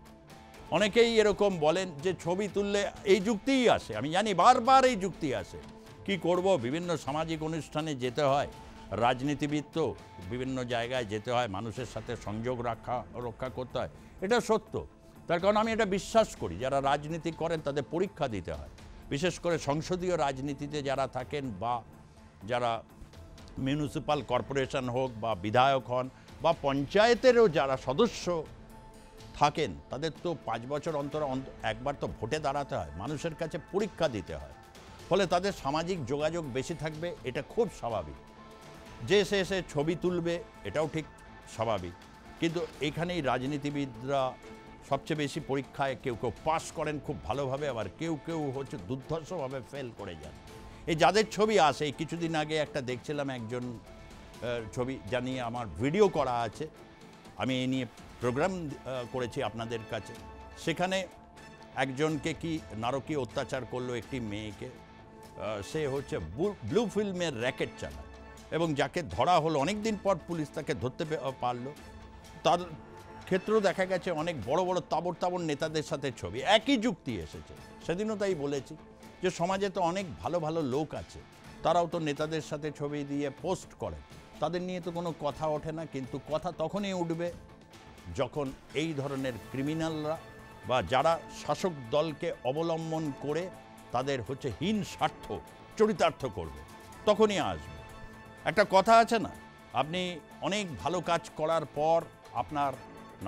অনেকেই এরকম বলেন যে ছবি তুললে এই যুক্তিই আসে, আমি জানি বারবার এই যুক্তি আসে, কি করব, বিভিন্ন সামাজিক অনুষ্ঠানে যেতে হয়, রাজনীতিবিদ তো বিভিন্ন জায়গায় যেতে হয়, মানুষের সাথে সংযোগ রক্ষা করতে হয়। এটা সত্য। তার কারণ আমি এটা বিশ্বাস করি, যারা রাজনীতি করেন তাদের পরীক্ষা দিতে হয়। বিশেষ করে সংসদীয় রাজনীতিতে যারা থাকেন বা যারা মিউনিসিপ্যাল কর্পোরেশন হোক বা বিধায়ক হন বা পঞ্চায়েতেরও যারা সদস্য থাকেন, তাদের তো 5 বছর অন্তর একবার তো ভোটে দাঁড়াতে হয়, মানুষের কাছে পরীক্ষা দিতে হয়। ফলে তাদের সামাজিক যোগাযোগ বেশি থাকবে, এটা খুব স্বাভাবিক। যে সে ছবি তুলবে, এটাও ঠিক স্বাভাবিক। কিন্তু এখানেই রাজনীতিবিদরা সবচেয়ে বেশি পরীক্ষায় কেউ কেউ পাস করেন খুব ভালোভাবে, আবার কেউ কেউ হচ্ছে দুর্ধর্ষভাবে ফেল করে যান। এই যাদের ছবি আসে, কিছুদিন আগে একটা দেখছিলাম একজন ছবি জানিয়ে আমার ভিডিও করা আছে, আমি এই নিয়ে প্রোগ্রাম করেছি আপনাদের কাছে। সেখানে একজনকে কি নারকীয় অত্যাচার করলো একটি মেয়েকে, সে হচ্ছে ব্লু ফিল্মের র্যাকেট চালায় এবং যাকে ধরা হলো, অনেক দিন পর পুলিশ তাকে ধরতে পারলো। তার ক্ষেত্রেও দেখা গেছে অনেক বড় বড় তাবড় নেতাদের সাথে ছবি, একই যুক্তি এসেছে। সেদিনও তাই বলেছি যে সমাজে তো অনেক ভালো ভালো লোক আছে, তারাও তো নেতাদের সাথে ছবি দিয়ে পোস্ট করে, তাদের নিয়ে তো কোনো কথা ওঠে না। কিন্তু কথা তখনই উঠবে যখন এই ধরনের ক্রিমিনালরা বা যারা শাসক দলকে অবলম্বন করে তাদের হচ্ছে হীন স্বার্থ চরিতার্থ করবে, তখনই আসবে। একটা কথা আছে না, আপনি অনেক ভালো কাজ করার পর আপনার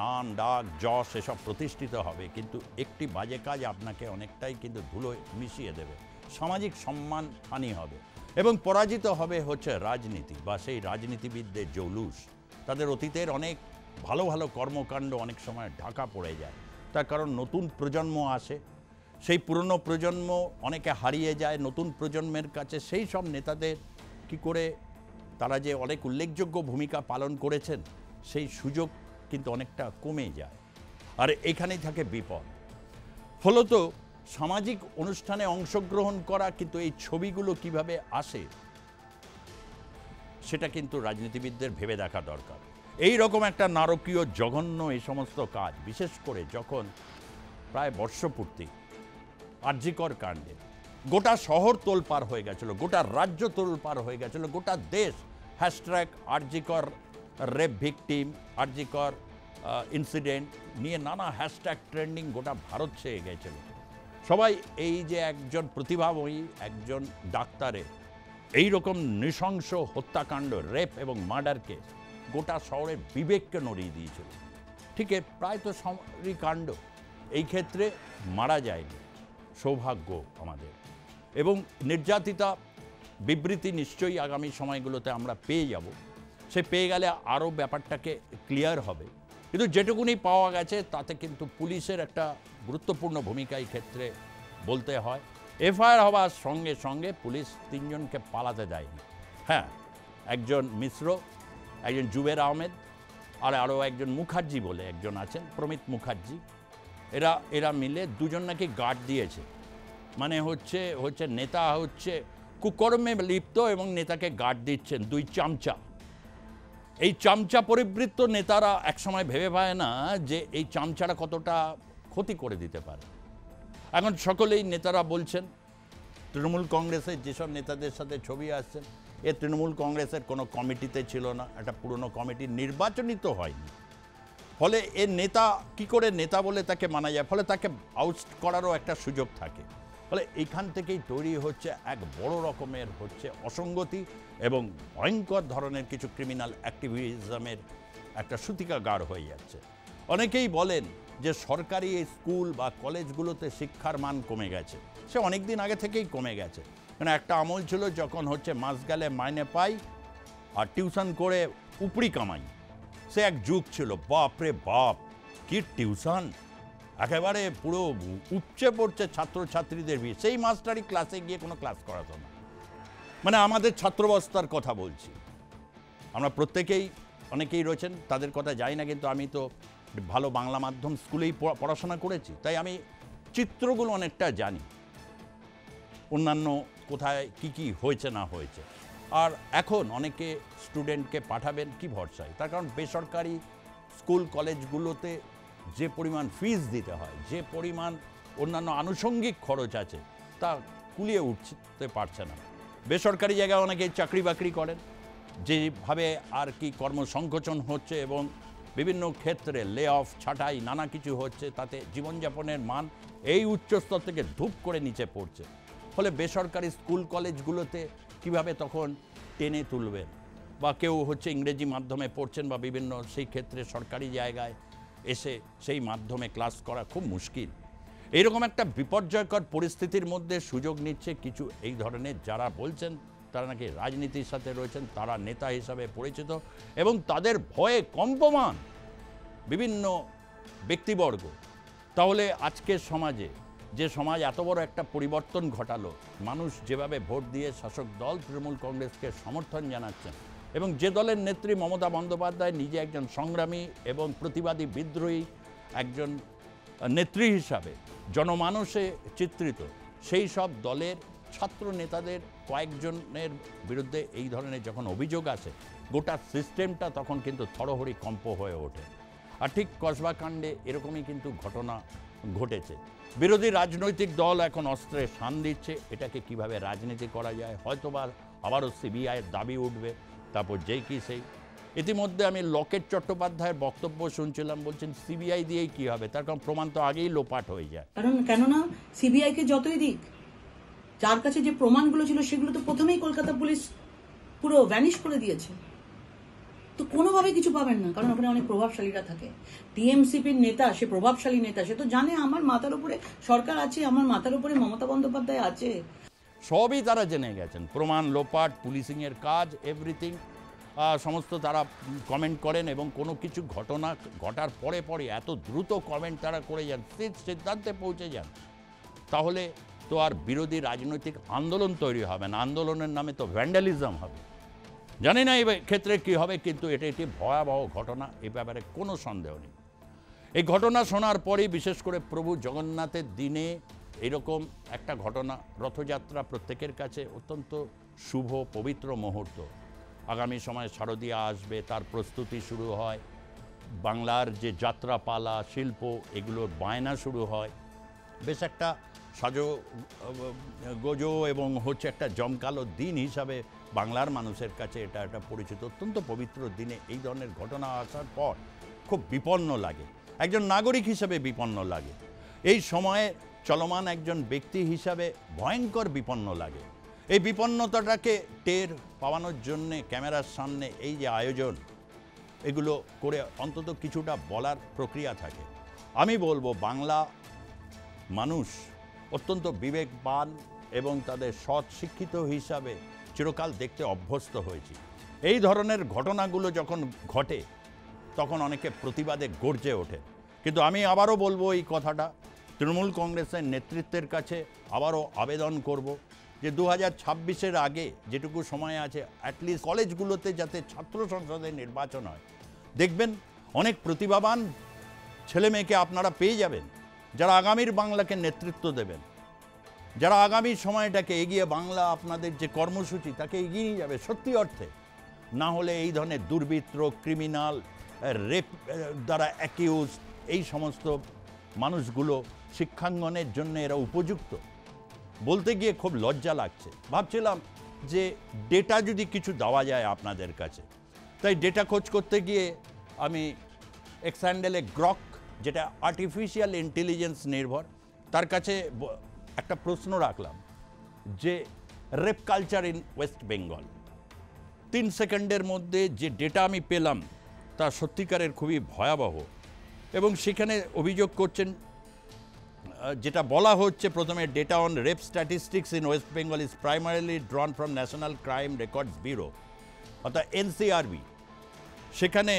নাম ডাক যশ এসব প্রতিষ্ঠিত হবে, কিন্তু একটি বাজে কাজ আপনাকে অনেকটাই কিন্তু ধুলোয় মিশিয়ে দেবে, সামাজিক সম্মান হানি হবে এবং পরাজিত হবে হচ্ছে রাজনীতি বা সেই রাজনীতিবিদদের জৌলুস। তাদের অতীতের অনেক ভালো ভালো কর্মকাণ্ড অনেক সময় ঢাকা পড়ে যায়, তার কারণ নতুন প্রজন্ম আসে, সেই পুরনো প্রজন্ম অনেকে হারিয়ে যায়। নতুন প্রজন্মের কাছে সেই সব নেতাদের কি করে তারা যে অনেক উল্লেখযোগ্য ভূমিকা পালন করেছেন সেই সুযোগ কিন্তু অনেকটা কমে যায়, আর এখানেই থাকে বিপদ। ফলত সামাজিক অনুষ্ঠানে অংশগ্রহণ করা, কিন্তু এই ছবিগুলো কিভাবে আসে সেটা কিন্তু রাজনীতিবিদদের ভেবে দেখা দরকার। এই রকম একটা নারকীয় জঘন্য এই সমস্ত কাজ, বিশেষ করে যখন প্রায় বর্ষপূর্তি আরজিকর কাণ্ডে গোটা শহর তোলপাড় হয়ে গেছিল, গোটা রাজ্য তোলপাড় হয়ে গেছিল, গোটা দেশ hashtag RG Kar rape victim, RG Kar incident নিয়ে নানা হ্যাশট্যাগ ট্রেন্ডিং গোটা ভারত ছেয়ে গেছিল। সবাই এই যে একজন প্রতিভাময়ী একজন ডাক্তারের এই রকম নৃশংস হত্যাকাণ্ড, রেপ এবং মার্ডার কেস গোটা শহরের বিবেককে নড়িয়ে দিয়েছিল। ঠিক প্রায় তো সামরিক কাণ্ড, এই ক্ষেত্রে মারা যায়নি, সৌভাগ্য আমাদের। এবং নির্যাতিতা বিবৃতি নিশ্চয়ই আগামী সময়গুলোতে আমরা পেয়ে যাব, সে পেয়ে গেলে আরও ব্যাপারটাকে ক্লিয়ার হবে। কিন্তু যেটুকুনি পাওয়া গেছে তাতে কিন্তু পুলিশের একটা গুরুত্বপূর্ণ ভূমিকা এই ক্ষেত্রে বলতে হয়। এফআইআর হওয়ার সঙ্গে সঙ্গে পুলিশ 3 জনকে পালাতে দেয়নি। হ্যাঁ, একজন মিশ্র, একজন জুবের আহমেদ, আর আরও একজন মুখার্জি বলে একজন আছেন, প্রমিত মুখার্জি, এরা মিলে 2 জন নাকি গার্ড দিয়েছে। মানে হচ্ছে নেতা হচ্ছে কুকর্মে লিপ্ত এবং নেতাকে গার্ড দিচ্ছেন 2 চামচা। এই চামচা পরিবৃত্ত নেতারা একসময় ভেবে পায় না যে এই চামচারা কতটা ক্ষতি করে দিতে পারে। এখন সকলেই নেতারা বলছেন, তৃণমূল কংগ্রেসের যেসব নেতাদের সাথে ছবি আসছেন, এ তৃণমূল কংগ্রেসের কোনো কমিটিতে ছিল না, একটা পুরনো কমিটি নির্বাচনিত হয়নি। ফলে এর নেতা কি করে নেতা বলে তাকে মানা যায়, ফলে তাকে আউট করারও একটা সুযোগ থাকে। ফলে এইখান থেকেই তৈরি হচ্ছে এক বড় রকমের অসঙ্গতি এবং ভয়ঙ্কর ধরনের কিছু ক্রিমিনাল অ্যাক্টিভিজমের একটা সূতিকাগার হয়ে যাচ্ছে। অনেকেই বলেন যে সরকারি স্কুল বা কলেজগুলোতে শিক্ষার মান কমে গেছে। সে অনেক দিন আগে থেকেই কমে গেছে। কারণ একটা আমল ছিল যখন মাস গেলে মাইনে পাই আর টিউশন করে উপরি কামাই, সে এক যুগ ছিল। বাপরে বাপ, কি টিউশন, একেবারে পুরো উপচে পড়ছে ছাত্রছাত্রীদের ভিড়। সেই মাস্টারই ক্লাসে গিয়ে কোনো ক্লাস করাতো না। মানে আমাদের ছাত্রাবস্থার কথা বলছি। আমরা প্রত্যেকেই, অনেকেই রয়েছেন তাদের কথা জানি না, কিন্তু আমি তো ভালো বাংলা মাধ্যম স্কুলেই পড়াশোনা করেছি, তাই আমি চিত্রগুলো অনেকটা জানি, অন্যান্য কোথায় কি হয়েছে না হয়েছে। আর এখন অনেকে স্টুডেন্টকে পাঠাবেন কি ভরসায়, তার কারণ বেসরকারি স্কুল কলেজগুলোতে যে পরিমাণ ফিস দিতে হয়, যে পরিমাণ অন্যান্য আনুষঙ্গিক খরচ আছে, তা কুলিয়ে উঠতে পারছে না। বেসরকারি জায়গায় অনেকে চাকরি বাকরি করেন, যেভাবে আর কি কর্মসংকোচন হচ্ছে এবং বিভিন্ন ক্ষেত্রে লে অফ, ছাঁটাই, নানা কিছু হচ্ছে, তাতে জীবনযাপনের মান এই উচ্চস্তর থেকে ধূপ করে নিচে পড়ছে। ফলে বেসরকারি স্কুল কলেজগুলোতে কিভাবে তখন টেনে তুলবেন, বা কেউ ইংরেজি মাধ্যমে পড়ছেন বা বিভিন্ন সেই ক্ষেত্রে সরকারি জায়গায় এসে সেই মাধ্যমে ক্লাস করা খুব মুশকিল। এইরকম একটা বিপর্যয়কর পরিস্থিতির মধ্যে সুযোগ নিচ্ছে কিছু এই ধরনের যারা বলছেন তারা নাকি রাজনীতির সাথে রয়েছেন, তারা নেতা হিসাবে পরিচিত এবং তাদের ভয়ে কম্পমান বিভিন্ন ব্যক্তিবর্গ। তাহলে আজকের সমাজে, যে সমাজ এত বড় একটা পরিবর্তন ঘটালো, মানুষ যেভাবে ভোট দিয়ে শাসক দল তৃণমূল কংগ্রেসকে সমর্থন জানাচ্ছেন এবং যে দলের নেত্রী মমতা বন্দ্যোপাধ্যায় নিজে একজন সংগ্রামী এবং প্রতিবাদী বিদ্রোহী একজন নেত্রী হিসাবে জনমানসে চিত্রিত, সেই সব দলের ছাত্র নেতাদের কয়েকজনের বিরুদ্ধে এই ধরনের যখন অভিযোগ আসে, গোটা সিস্টেমটা তখন কিন্তু থরহরি কম্প হয়ে ওঠে। আর ঠিক কসবা কাণ্ডে এরকমই কিন্তু ঘটনা ঘটেছে। বিরোধী রাজনৈতিক দল এখন অস্ত্রে শান দিচ্ছে, এটাকে কিভাবে রাজনীতি করা যায়, হয়তোবা আবারও সিবিআইয়ের দাবি উঠবে, তারপর যেই কি সেই। ইতিমধ্যে আমি লকেট চট্টোপাধ্যায়ের বক্তব্য শুনছিলাম, বলছেন সিবিআই দিয়েই কি হবে, তার কারণ প্রমাণ তো আগেই লোপাট হয়ে যায়। কারণ কেননা সিবিআইকে যতই দিক, যার কাছে যে প্রমাণগুলো ছিল সেগুলো তো প্রথমেই কলকাতা পুলিশ পুরো ভ্যানিশ করে দিয়েছে, তো কোনোভাবে কিছু পাবেন না, কারণ ওখানে অনেক প্রভাবশালীরা থাকে। টিএমসিপির নেতা, সে প্রভাবশালী নেতা, সে তো জানে আমার মাথার উপরে সরকার আছে, আমার মাথার উপরে মমতা বন্দ্যোপাধ্যায় আছে, সবই তারা জেনে গেছেন। প্রমাণ লোপাট, পুলিশিংয়ের কাজ, এভরিথিং সমস্ত তারা কমেন্ট করেন এবং কোনো কিছু ঘটনা ঘটার পরে পরে এত দ্রুত কমেন্ট তারা করে যান, সিদ্ধান্তে পৌঁছে যান। তাহলে তো আর বিরোধী রাজনৈতিক আন্দোলন তৈরি হবে না, আন্দোলনের নামে তো ভ্যান্ডালিজম হবে। জানি না এই ক্ষেত্রে কী হবে, কিন্তু এটা একটি ভয়াবহ ঘটনা, এ ব্যাপারে কোনো সন্দেহ নেই। এই ঘটনা শোনার পরেই বিশেষ করে প্রভু জগন্নাথের দিনে এরকম একটা ঘটনা, রথযাত্রা প্রত্যেকের কাছে অত্যন্ত শুভ পবিত্র মুহূর্ত। আগামী সময়ে শারদীয়া আসবে, তার প্রস্তুতি শুরু হয়, বাংলার যে যাত্রাপালা, শিল্প, এগুলোর বায়না শুরু হয়। বেশ একটা সাজো গোজো এবং একটা জমকালো দিন হিসাবে বাংলার মানুষের কাছে এটা একটা পরিচিত। অত্যন্ত পবিত্র দিনে এই ধরনের ঘটনা আসার পর খুব বিপন্ন লাগে, একজন নাগরিক হিসেবে বিপন্ন লাগে, এই সময়ে চলমান একজন ব্যক্তি হিসাবে ভয়ঙ্কর বিপন্ন লাগে। এই বিপন্নতাটাকে টের পাওয়ানোর জন্যে ক্যামেরার সামনে এই যে আয়োজন, এগুলো করে অন্তত কিছুটা বলার প্রক্রিয়া থাকে। আমি বলবো বাংলা মানুষ অত্যন্ত বিবেকবান এবং তাদের সৎ শিক্ষিত হিসাবে চিরকাল দেখতে অভ্যস্ত হয়েছি। এই ধরনের ঘটনাগুলো যখন ঘটে তখন অনেকে প্রতিবাদে গর্জে ওঠে। কিন্তু আমি আবারও বলবো এই কথাটা, তৃণমূল কংগ্রেসের নেতৃত্বের কাছে আবারও আবেদন করব যে 2026-এর আগে যেটুকু সময় আছে অ্যাটলিস্ট কলেজগুলোতে যাতে ছাত্র সংসদের নির্বাচন হয়, দেখবেন অনেক প্রতিভাবান ছেলে মেয়েকে আপনারা পেয়ে যাবেন যারা আগামীর বাংলাকে নেতৃত্ব দেবেন, যারা আগামী সময়টাকে এগিয়ে বাংলা আপনাদের যে কর্মসূচি তাকে এগিয়ে নিয়ে যাবে সত্যি অর্থে। না হলে এই ধরনের দুর্বৃত্ত, ক্রিমিনাল, রেপ দ্বারা অ্যাকিউজ এই সমস্ত মানুষগুলো শিক্ষাঙ্গনের জন্য এরা উপযুক্ত বলতে গিয়ে খুব লজ্জা লাগছে। ভাবছিলাম যে ডেটা যদি কিছু দেওয়া যায় আপনাদের কাছে, তাই ডেটা খোঁজ করতে গিয়ে আমি এক্সান্ডেলে গ্রক, যেটা আর্টিফিশিয়াল ইন্টেলিজেন্স নির্ভর, তার কাছে একটা প্রশ্ন রাখলাম যে rape culture in West Bengal. 3 সেকেন্ডের মধ্যে যে ডেটা আমি পেলাম তা সত্যিকারের খুবই ভয়াবহ। এবং সেখানে অভিযোগ করছেন, যেটা বলা হচ্ছে প্রথমে, data on rape statistics in West Bengal is primarily ড্রন from national crime records bureau অর্থাৎ NCRB। সেখানে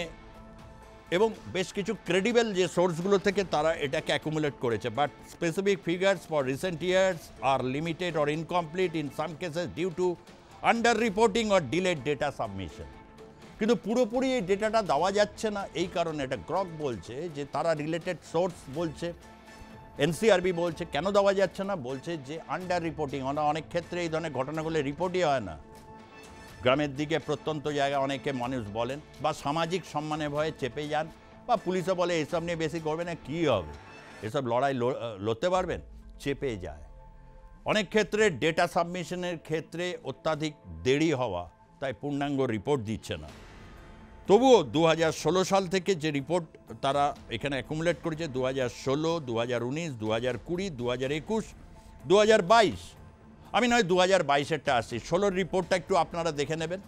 এবং বেশ কিছু ক্রেডিবল যে সোর্সগুলো থেকে তারা এটাকে অ্যাকুমুলেট করেছে, but specific figures for recent years are limited or incomplete in some cases due to under reporting or delayed data submission. কিন্তু পুরোপুরি এই ডেটাটা দেওয়া যাচ্ছে না, এই কারণে এটা গ্রক বলছে যে তারা রিলেটেড সোর্স বলছে, NCRB বলছে কেন দেওয়া যাচ্ছে না, বলছে যে আন্ডার রিপোর্টিং। অনেক ক্ষেত্রে এই ধরনের ঘটনাগুলো রিপোর্টই হয় না, গ্রামের দিকে প্রত্যন্ত জায়গায় অনেকে মানুষ বলেন, বা সামাজিক সম্মানে ভয়ে চেপে যান, বা পুলিশও বলে এসব নিয়ে বেশি করবে না, কী হবে, এসব লড়াই লড়তে পারবেন, চেপে যায়। অনেক ক্ষেত্রে ডেটা সাবমিশনের ক্ষেত্রে অত্যাধিক দেরি হওয়া, তাই পূর্ণাঙ্গ রিপোর্ট দিচ্ছে না। তবুও 2016 সাল থেকে যে রিপোর্ট তারা এখানে অ্যাকুমুলেট করেছে, 2016, 2019, 2020, 2021, 2022, আমি নয় 2022-এরটা আসছি, 16-র রিপোর্টটা একটু আপনারা দেখে নেবেন।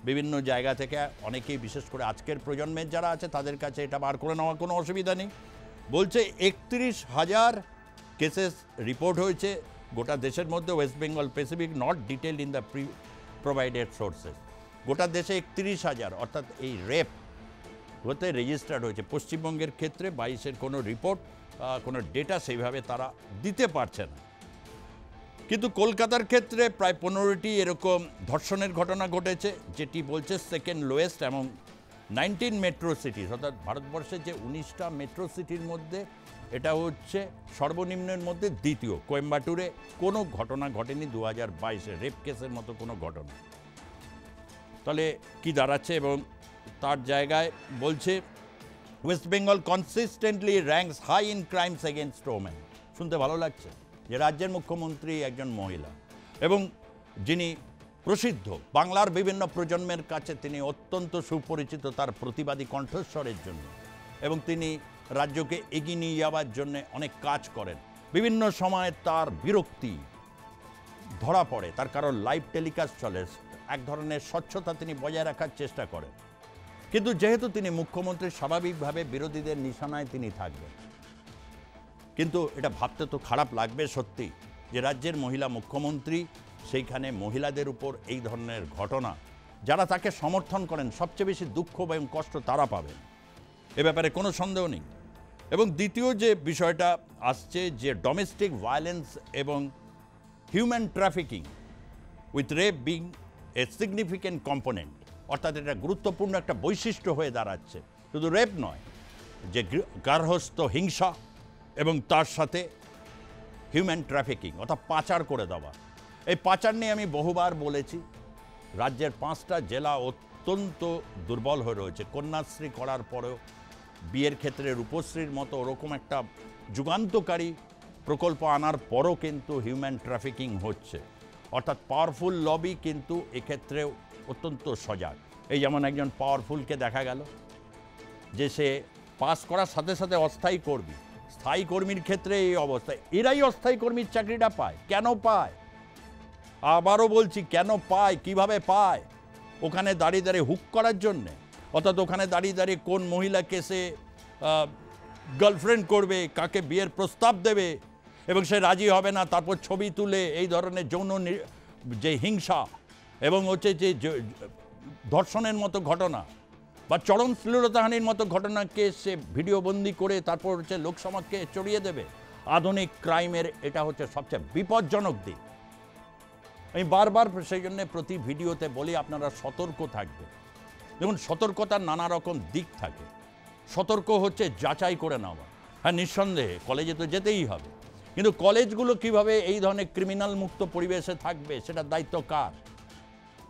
বিভিন্ন জায়গা থেকে অনেকেই, বিশেষ করে আজকের প্রজন্মের যারা আছে তাদের কাছে এটা বার করে নেওয়া কোনো অসুবিধা নেই। বলছে 31,000 কেসেস রিপোর্ট হয়েছে গোটা দেশের মধ্যে, West Bengal specific, not detailed in the provided sources. গোটা দেশে 31,000 অর্থাৎ এই রেপ হতে রেজিস্টার্ড হয়েছে। পশ্চিমবঙ্গের ক্ষেত্রে 22-এর কোনো রিপোর্ট, কোনো ডেটা সেইভাবে তারা দিতে পারছে না। কিন্তু কলকাতার ক্ষেত্রে প্রায় 15টি এরকম ধর্ষণের ঘটনা ঘটেছে, যেটি বলছে সেকেন্ড লোয়েস্ট এবং 19 মেট্রো সিটিস, অর্থাৎ ভারতবর্ষের যে 19টা মেট্রো সিটির মধ্যে এটা হচ্ছে সর্বনিম্নের মধ্যে দ্বিতীয়। কোয়েম্বাটুরে কোনো ঘটনা ঘটেনি 2022-এ রেপ কেসের মতো কোনো ঘটনা। তাহলে কি দাঁড়াচ্ছে? এবং তার জায়গায় বলছে West Bengal consistently ranks high in crimes against women. শুনতে ভালো লাগছে যে রাজ্যের মুখ্যমন্ত্রী একজন মহিলা এবং যিনি প্রসিদ্ধ, বাংলার বিভিন্ন প্রজন্মের কাছে তিনি অত্যন্ত সুপরিচিত তার প্রতিবাদী কণ্ঠস্বরের জন্য, এবং তিনি রাজ্যকে এগিয়ে নিয়ে যাওয়ার জন্য অনেক কাজ করেন। বিভিন্ন সময় তার বিরক্তি ধরা পড়ে, তার কারণ লাইভ টেলিকাস্ট চলে, এক ধরনের স্বচ্ছতা তিনি বজায় রাখার চেষ্টা করেন। কিন্তু যেহেতু তিনি মুখ্যমন্ত্রী, স্বাভাবিকভাবে বিরোধীদের নিশানায় তিনি থাকবেন। কিন্তু এটা ভাবতে তো খারাপ লাগবে সত্যি যে রাজ্যের মহিলা মুখ্যমন্ত্রী, সেইখানে মহিলাদের উপর এই ধরনের ঘটনা, যারা তাকে সমর্থন করেন সবচেয়ে বেশি দুঃখ এবং কষ্ট তারা পাবেন, এ ব্যাপারে কোনো সন্দেহ নেই। এবং দ্বিতীয় যে বিষয়টা আসছে যে ডোমেস্টিক ভায়োলেন্স এবং human trafficking with rape being a significant component, অর্থাৎ এটা গুরুত্বপূর্ণ একটা বৈশিষ্ট্য হয়ে দাঁড়াচ্ছে। শুধু রেপ নয়, যে গার্হস্থ্য হিংসা এবং তার সাথে হিউম্যান ট্রাফিকিং অর্থাৎ পাচার করে দেওয়া। এই পাচার নিয়ে আমি বহুবার বলেছি, রাজ্যের 5টা জেলা অত্যন্ত দুর্বল হয়ে রয়েছে। কন্যাশ্রী করার পরেও, বিয়ের ক্ষেত্রে রূপশ্রীর মতো ওরকম একটা যুগান্তকারী প্রকল্প আনার পরও কিন্তু হিউম্যান ট্রাফিকিং হচ্ছে, অর্থাৎ পাওয়ারফুল লবি কিন্তু এক্ষেত্রেও অত্যন্ত সজাগ। এই যেমন একজন পাওয়ারফুলকে দেখা গেল যে সে পাস করার সাথে সাথে অস্থায়ী কর্মী, স্থায়ী কর্মীর ক্ষেত্রে এই অবস্থা। এরাই অস্থায়ী কর্মীর চাকরিটা পায়। কেন পায়? আবারও বলছি, কেন পায়, কিভাবে পায়? ওখানে দাঁড়িয়ে দাঁড়িয়ে হুক করার জন্যে, অর্থাৎ ওখানে দাঁড়িয়ে দাঁড়িয়ে কোন মহিলাকে সে গার্লফ্রেন্ড করবে, কাকে বিয়ের প্রস্তাব দেবে এবং সে রাজি হবে না, তারপর ছবি তুলে এই ধরনের যৌন যে হিংসা এবং হচ্ছে যে ধর্ষণের মতো ঘটনা বা চরম শ্লীলতাহানির মতো ঘটনাকে সে ভিডিওবন্দি করে তারপর হচ্ছে লোকসমাজকে চড়িয়ে দেবে। আধুনিক ক্রাইমের এটা হচ্ছে সবচেয়ে বিপজ্জনক দিক। আমি বারবার সেই জন্যে প্রতি ভিডিওতে বলি আপনারা সতর্ক থাকবে। দেখুন, সতর্কতার নানা রকম দিক থাকে। সতর্ক হচ্ছে যাচাই করে নেওয়া। হ্যাঁ, নিঃসন্দেহে কলেজে তো যেতেই হবে, কিন্তু কলেজগুলো কিভাবে এই ধরনের ক্রিমিনাল মুক্ত পরিবেশে থাকবে সেটার দায়িত্ব কার?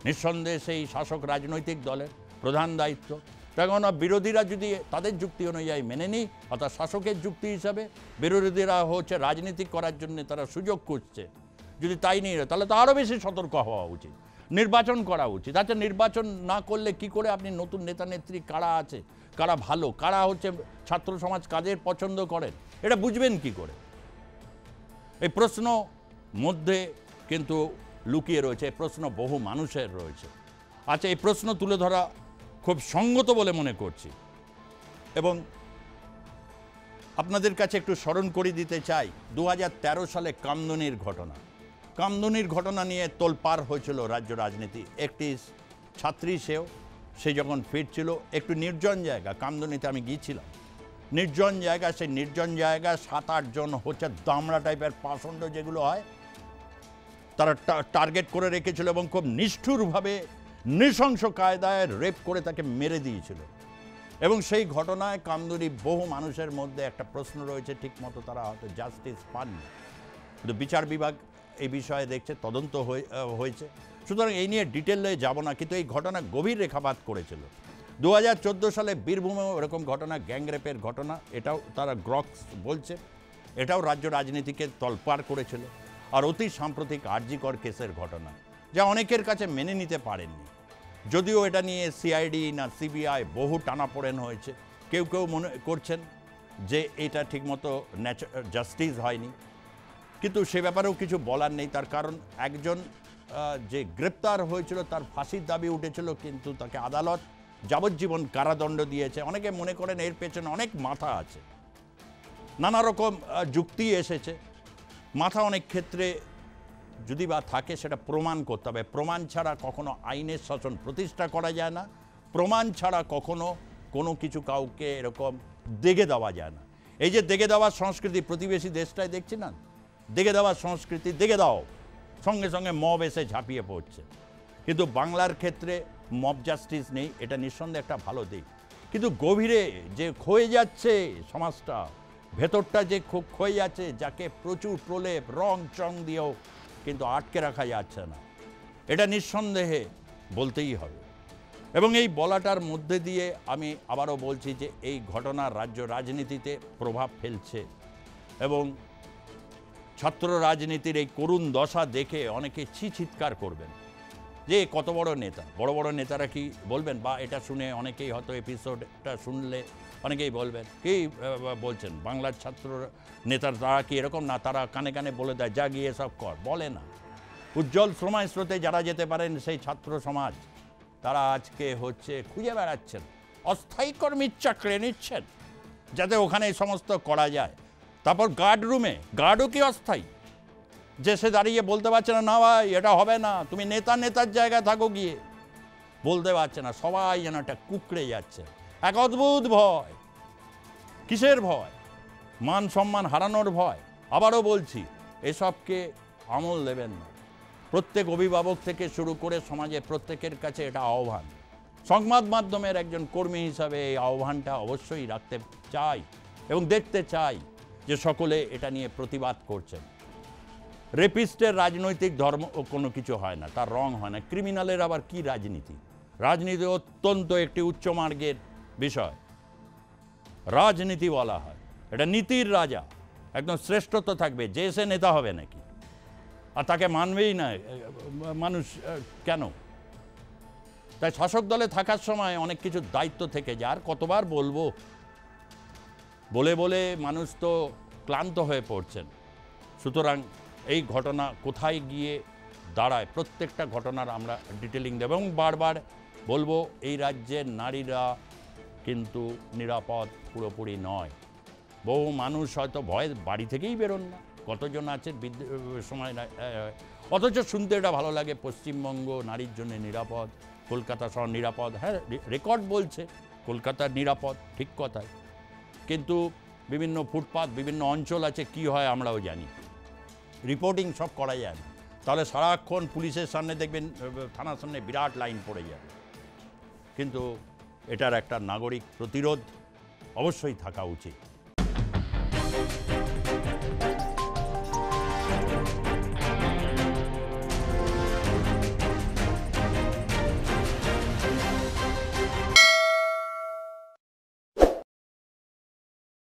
নিঃসন্দেহে সেই শাসক রাজনৈতিক দলের প্রধান দায়িত্ব। তখন বিরোধীরা যদি তাদের যুক্তি অনুযায়ী মেনে নিই, অর্থাৎ শাসকের যুক্তি হিসাবে বিরোধীরা হচ্ছে রাজনীতি করার জন্য তারা সুযোগ খুঁজছে, যদি তাই নিয়ে তাহলে তো আরও বেশি সতর্ক হওয়া উচিত, নির্বাচন করা উচিত। আচ্ছা, নির্বাচন না করলে কি করে আপনি নতুন নেতা নেত্রী কারা আছে, কারা ভালো, কারা হচ্ছে ছাত্র সমাজ কাদের পছন্দ করেন, এটা বুঝবেন কি করে? এই প্রশ্ন মধ্যে কিন্তু লুকিয়ে রয়েছে, এই প্রশ্ন বহু মানুষের রয়েছে। আচ্ছা, এই প্রশ্ন তুলে ধরা খুব সঙ্গত বলে মনে করছি এবং আপনাদের কাছে একটু স্মরণ করে দিতে চাই 2013 সালে কামদুনির ঘটনা। কামদুনির ঘটনা নিয়ে তোলপাড় হয়েছিল রাজ্য রাজনীতি। একটি ছাত্রী সে যখন ফিরছিল একটু নির্জন জায়গা, কামদুনিতে আমি গিয়েছিলাম, নির্জন জায়গা, সেই নির্জন জায়গায় 7-8 জন হচ্ছে দামড়া টাইপের পাষণ্ড যেগুলো হয়, তারা টার্গেট করে রেখেছিল এবং খুব নিষ্ঠুরভাবে নৃশংস কায়দায় রেপ করে তাকে মেরে দিয়েছিল। এবং সেই ঘটনায় কামদুনি বহু মানুষের মধ্যে একটা প্রশ্ন রয়েছে, ঠিকমতো তারা হয়তো জাস্টিস পাননি, কিন্তু বিচার বিভাগ এই বিষয়ে দেখছে, তদন্ত হয়েছে। সুতরাং এই নিয়ে ডিটেলে যাব না, কিন্তু এই ঘটনা গভীর রেখাপাত করেছিল। 2014 সালে বীরভূমেও এরকম ঘটনা, গ্যাংরেপের ঘটনা, এটাও তারা গ্রক্স বলছে, এটাও রাজ্য রাজনীতিকে তোলপাড় করেছিল। আর অতি সাম্প্রতিক আরজিকর কেসের ঘটনা, যা অনেকের কাছে মেনে নিতে পারেননি, যদিও এটা নিয়ে সিআইডি না সিবিআই বহু টানাপোড়েন হয়েছে। কেউ কেউ মনে করছেন যে এটা ঠিকমতো জাস্টিস হয়নি, কিন্তু সে ব্যাপারেও কিছু বলার নেই। তার কারণ একজন যে গ্রেপ্তার হয়েছিল তার ফাঁসির দাবি উঠেছিল, কিন্তু তাকে আদালত যাবজ্জীবন কারাদণ্ড দিয়েছে। অনেকে মনে করেন এর পেছনে অনেক মাথা আছে, নানা রকম যুক্তি এসেছে। মাথা অনেক ক্ষেত্রে যদি বা থাকে সেটা প্রমাণ করতে হবে। প্রমাণ ছাড়া কখনো আইনের শাসন প্রতিষ্ঠা করা যায় না, প্রমাণ ছাড়া কখনো কোনো কিছু কাউকে এরকম দেগে দেওয়া যায় না। এই যে দেগে দেওয়ার সংস্কৃতি প্রতিবেশী দেশটায় দেখছি না, দেগে দেওয়ার সংস্কৃতি, দেগে দাও, সঙ্গে সঙ্গে মব এসে ঝাঁপিয়ে পড়ছে। কিন্তু বাংলার ক্ষেত্রে মব জাস্টিস নেই, এটা নিঃসন্দেহে একটা ভালো দিক। কিন্তু গভীরে যে ক্ষয়ে যাচ্ছে সমাজটা, ভেতরটা যে খুব ক্ষয়ে যাচ্ছে, যাকে প্রচুর প্রলেপ রং চং দিয়েও কিন্তু আটকে রাখা যাচ্ছে না, এটা নিঃসন্দেহে বলতেই হবে। এবং এই বলাটার মধ্যে দিয়ে আমি আবারও বলছি যে এই ঘটনা রাজ্য রাজনীতিতে প্রভাব ফেলছে এবং ছাত্র রাজনীতির এই করুণ দশা দেখে অনেকে চিৎকার করবেন যে কত বড় নেতা। বড় বড় নেতারা কি বলবেন, বা এটা শুনে অনেকেই হয়তো এপিসোডটা শুনলে অনেকেই বলবেন কি বলছেন বাংলার ছাত্র নেতার, তারা কি এরকম না, তারা কানে কানে বলে দেয় যা গিয়ে সব কর, বলে না। উজ্জ্বল সময় স্রোতে যারা যেতে পারেন সেই ছাত্র সমাজ, তারা আজকে হচ্ছে খুঁজে বেড়াচ্ছেন, অস্থায়ী কর্মীর চাকরি নিচ্ছেন যাতে ওখানে এই সমস্ত করা যায়। তারপর গার্ড রুমে, গার্ডও কি অস্থায়ী, যে সে দাঁড়িয়ে বলতে পারছে না, না ভাই এটা হবে না, তুমি নেতার জায়গায় থাকো গিয়ে, বলতে পারছে না। সবাই যেন একটা কুকড়ে যাচ্ছে, এক অদ্ভুত ভয়। কিসের ভয়? মান সম্মান হারানোর ভয়। আবারও বলছি, এসবকে আমল দেবেন না। প্রত্যেক অভিভাবক থেকে শুরু করে সমাজের প্রত্যেকের কাছে এটা আহ্বান। সংবাদ মাধ্যমের একজন কর্মী হিসাবে এই আহ্বানটা অবশ্যই রাখতে চাই এবং দেখতে চাই যে সকলে এটা নিয়ে প্রতিবাদ করছেন। রেপিস্টের রাজনৈতিক ধর্ম কোনো কিছু হয় না, তার রং হয় না। ক্রিমিনালের আবার কি রাজনীতি? রাজনীতি অত্যন্ত একটি উচ্চমার্গের বিষয়, রাজনীতি বলা হয়। এটা নীতির রাজা, একদম শ্রেষ্ঠত্ব থাকবে, যে সে নেতা হবে নাকি, আর তাকে মানবেই না মানুষ কেন? তাই শাসক দলে থাকার সময় অনেক কিছু দায়িত্ব থেকে যায়। আর কতবার বলবো, বলে বলে মানুষ তো ক্লান্ত হয়ে পড়ছেন। সুতরাং এই ঘটনা কোথায় গিয়ে দাঁড়ায় প্রত্যেকটা ঘটনার আমরা ডিটেলিং দেব এবং বারবার বলবো এই রাজ্যের নারীরা কিন্তু নিরাপদ পুরোপুরি নয়। বহু মানুষ হয়তো ভয়ে বাড়ি থেকেই বেরোন না, কতজন আছে সময় অথচ শুনতে এটা ভালো লাগে পশ্চিমবঙ্গ নারীর জন্য নিরাপদ, কলকাতা শহর নিরাপদ। হ্যাঁ, রেকর্ড বলছে কলকাতা নিরাপদ, ঠিক কথাই, কিন্তু বিভিন্ন ফুটপাত বিভিন্ন অঞ্চল আছে কি হয় আমরাও জানি, রিপোর্টিং সব করা যায় না। তাহলে সারাক্ষণ পুলিশের সামনে দেখবেন থানার সামনে বিরাট লাইন পড়ে যাবে। কিন্তু এটার একটা নাগরিক প্রতিরোধ অবশ্যই থাকা উচিত।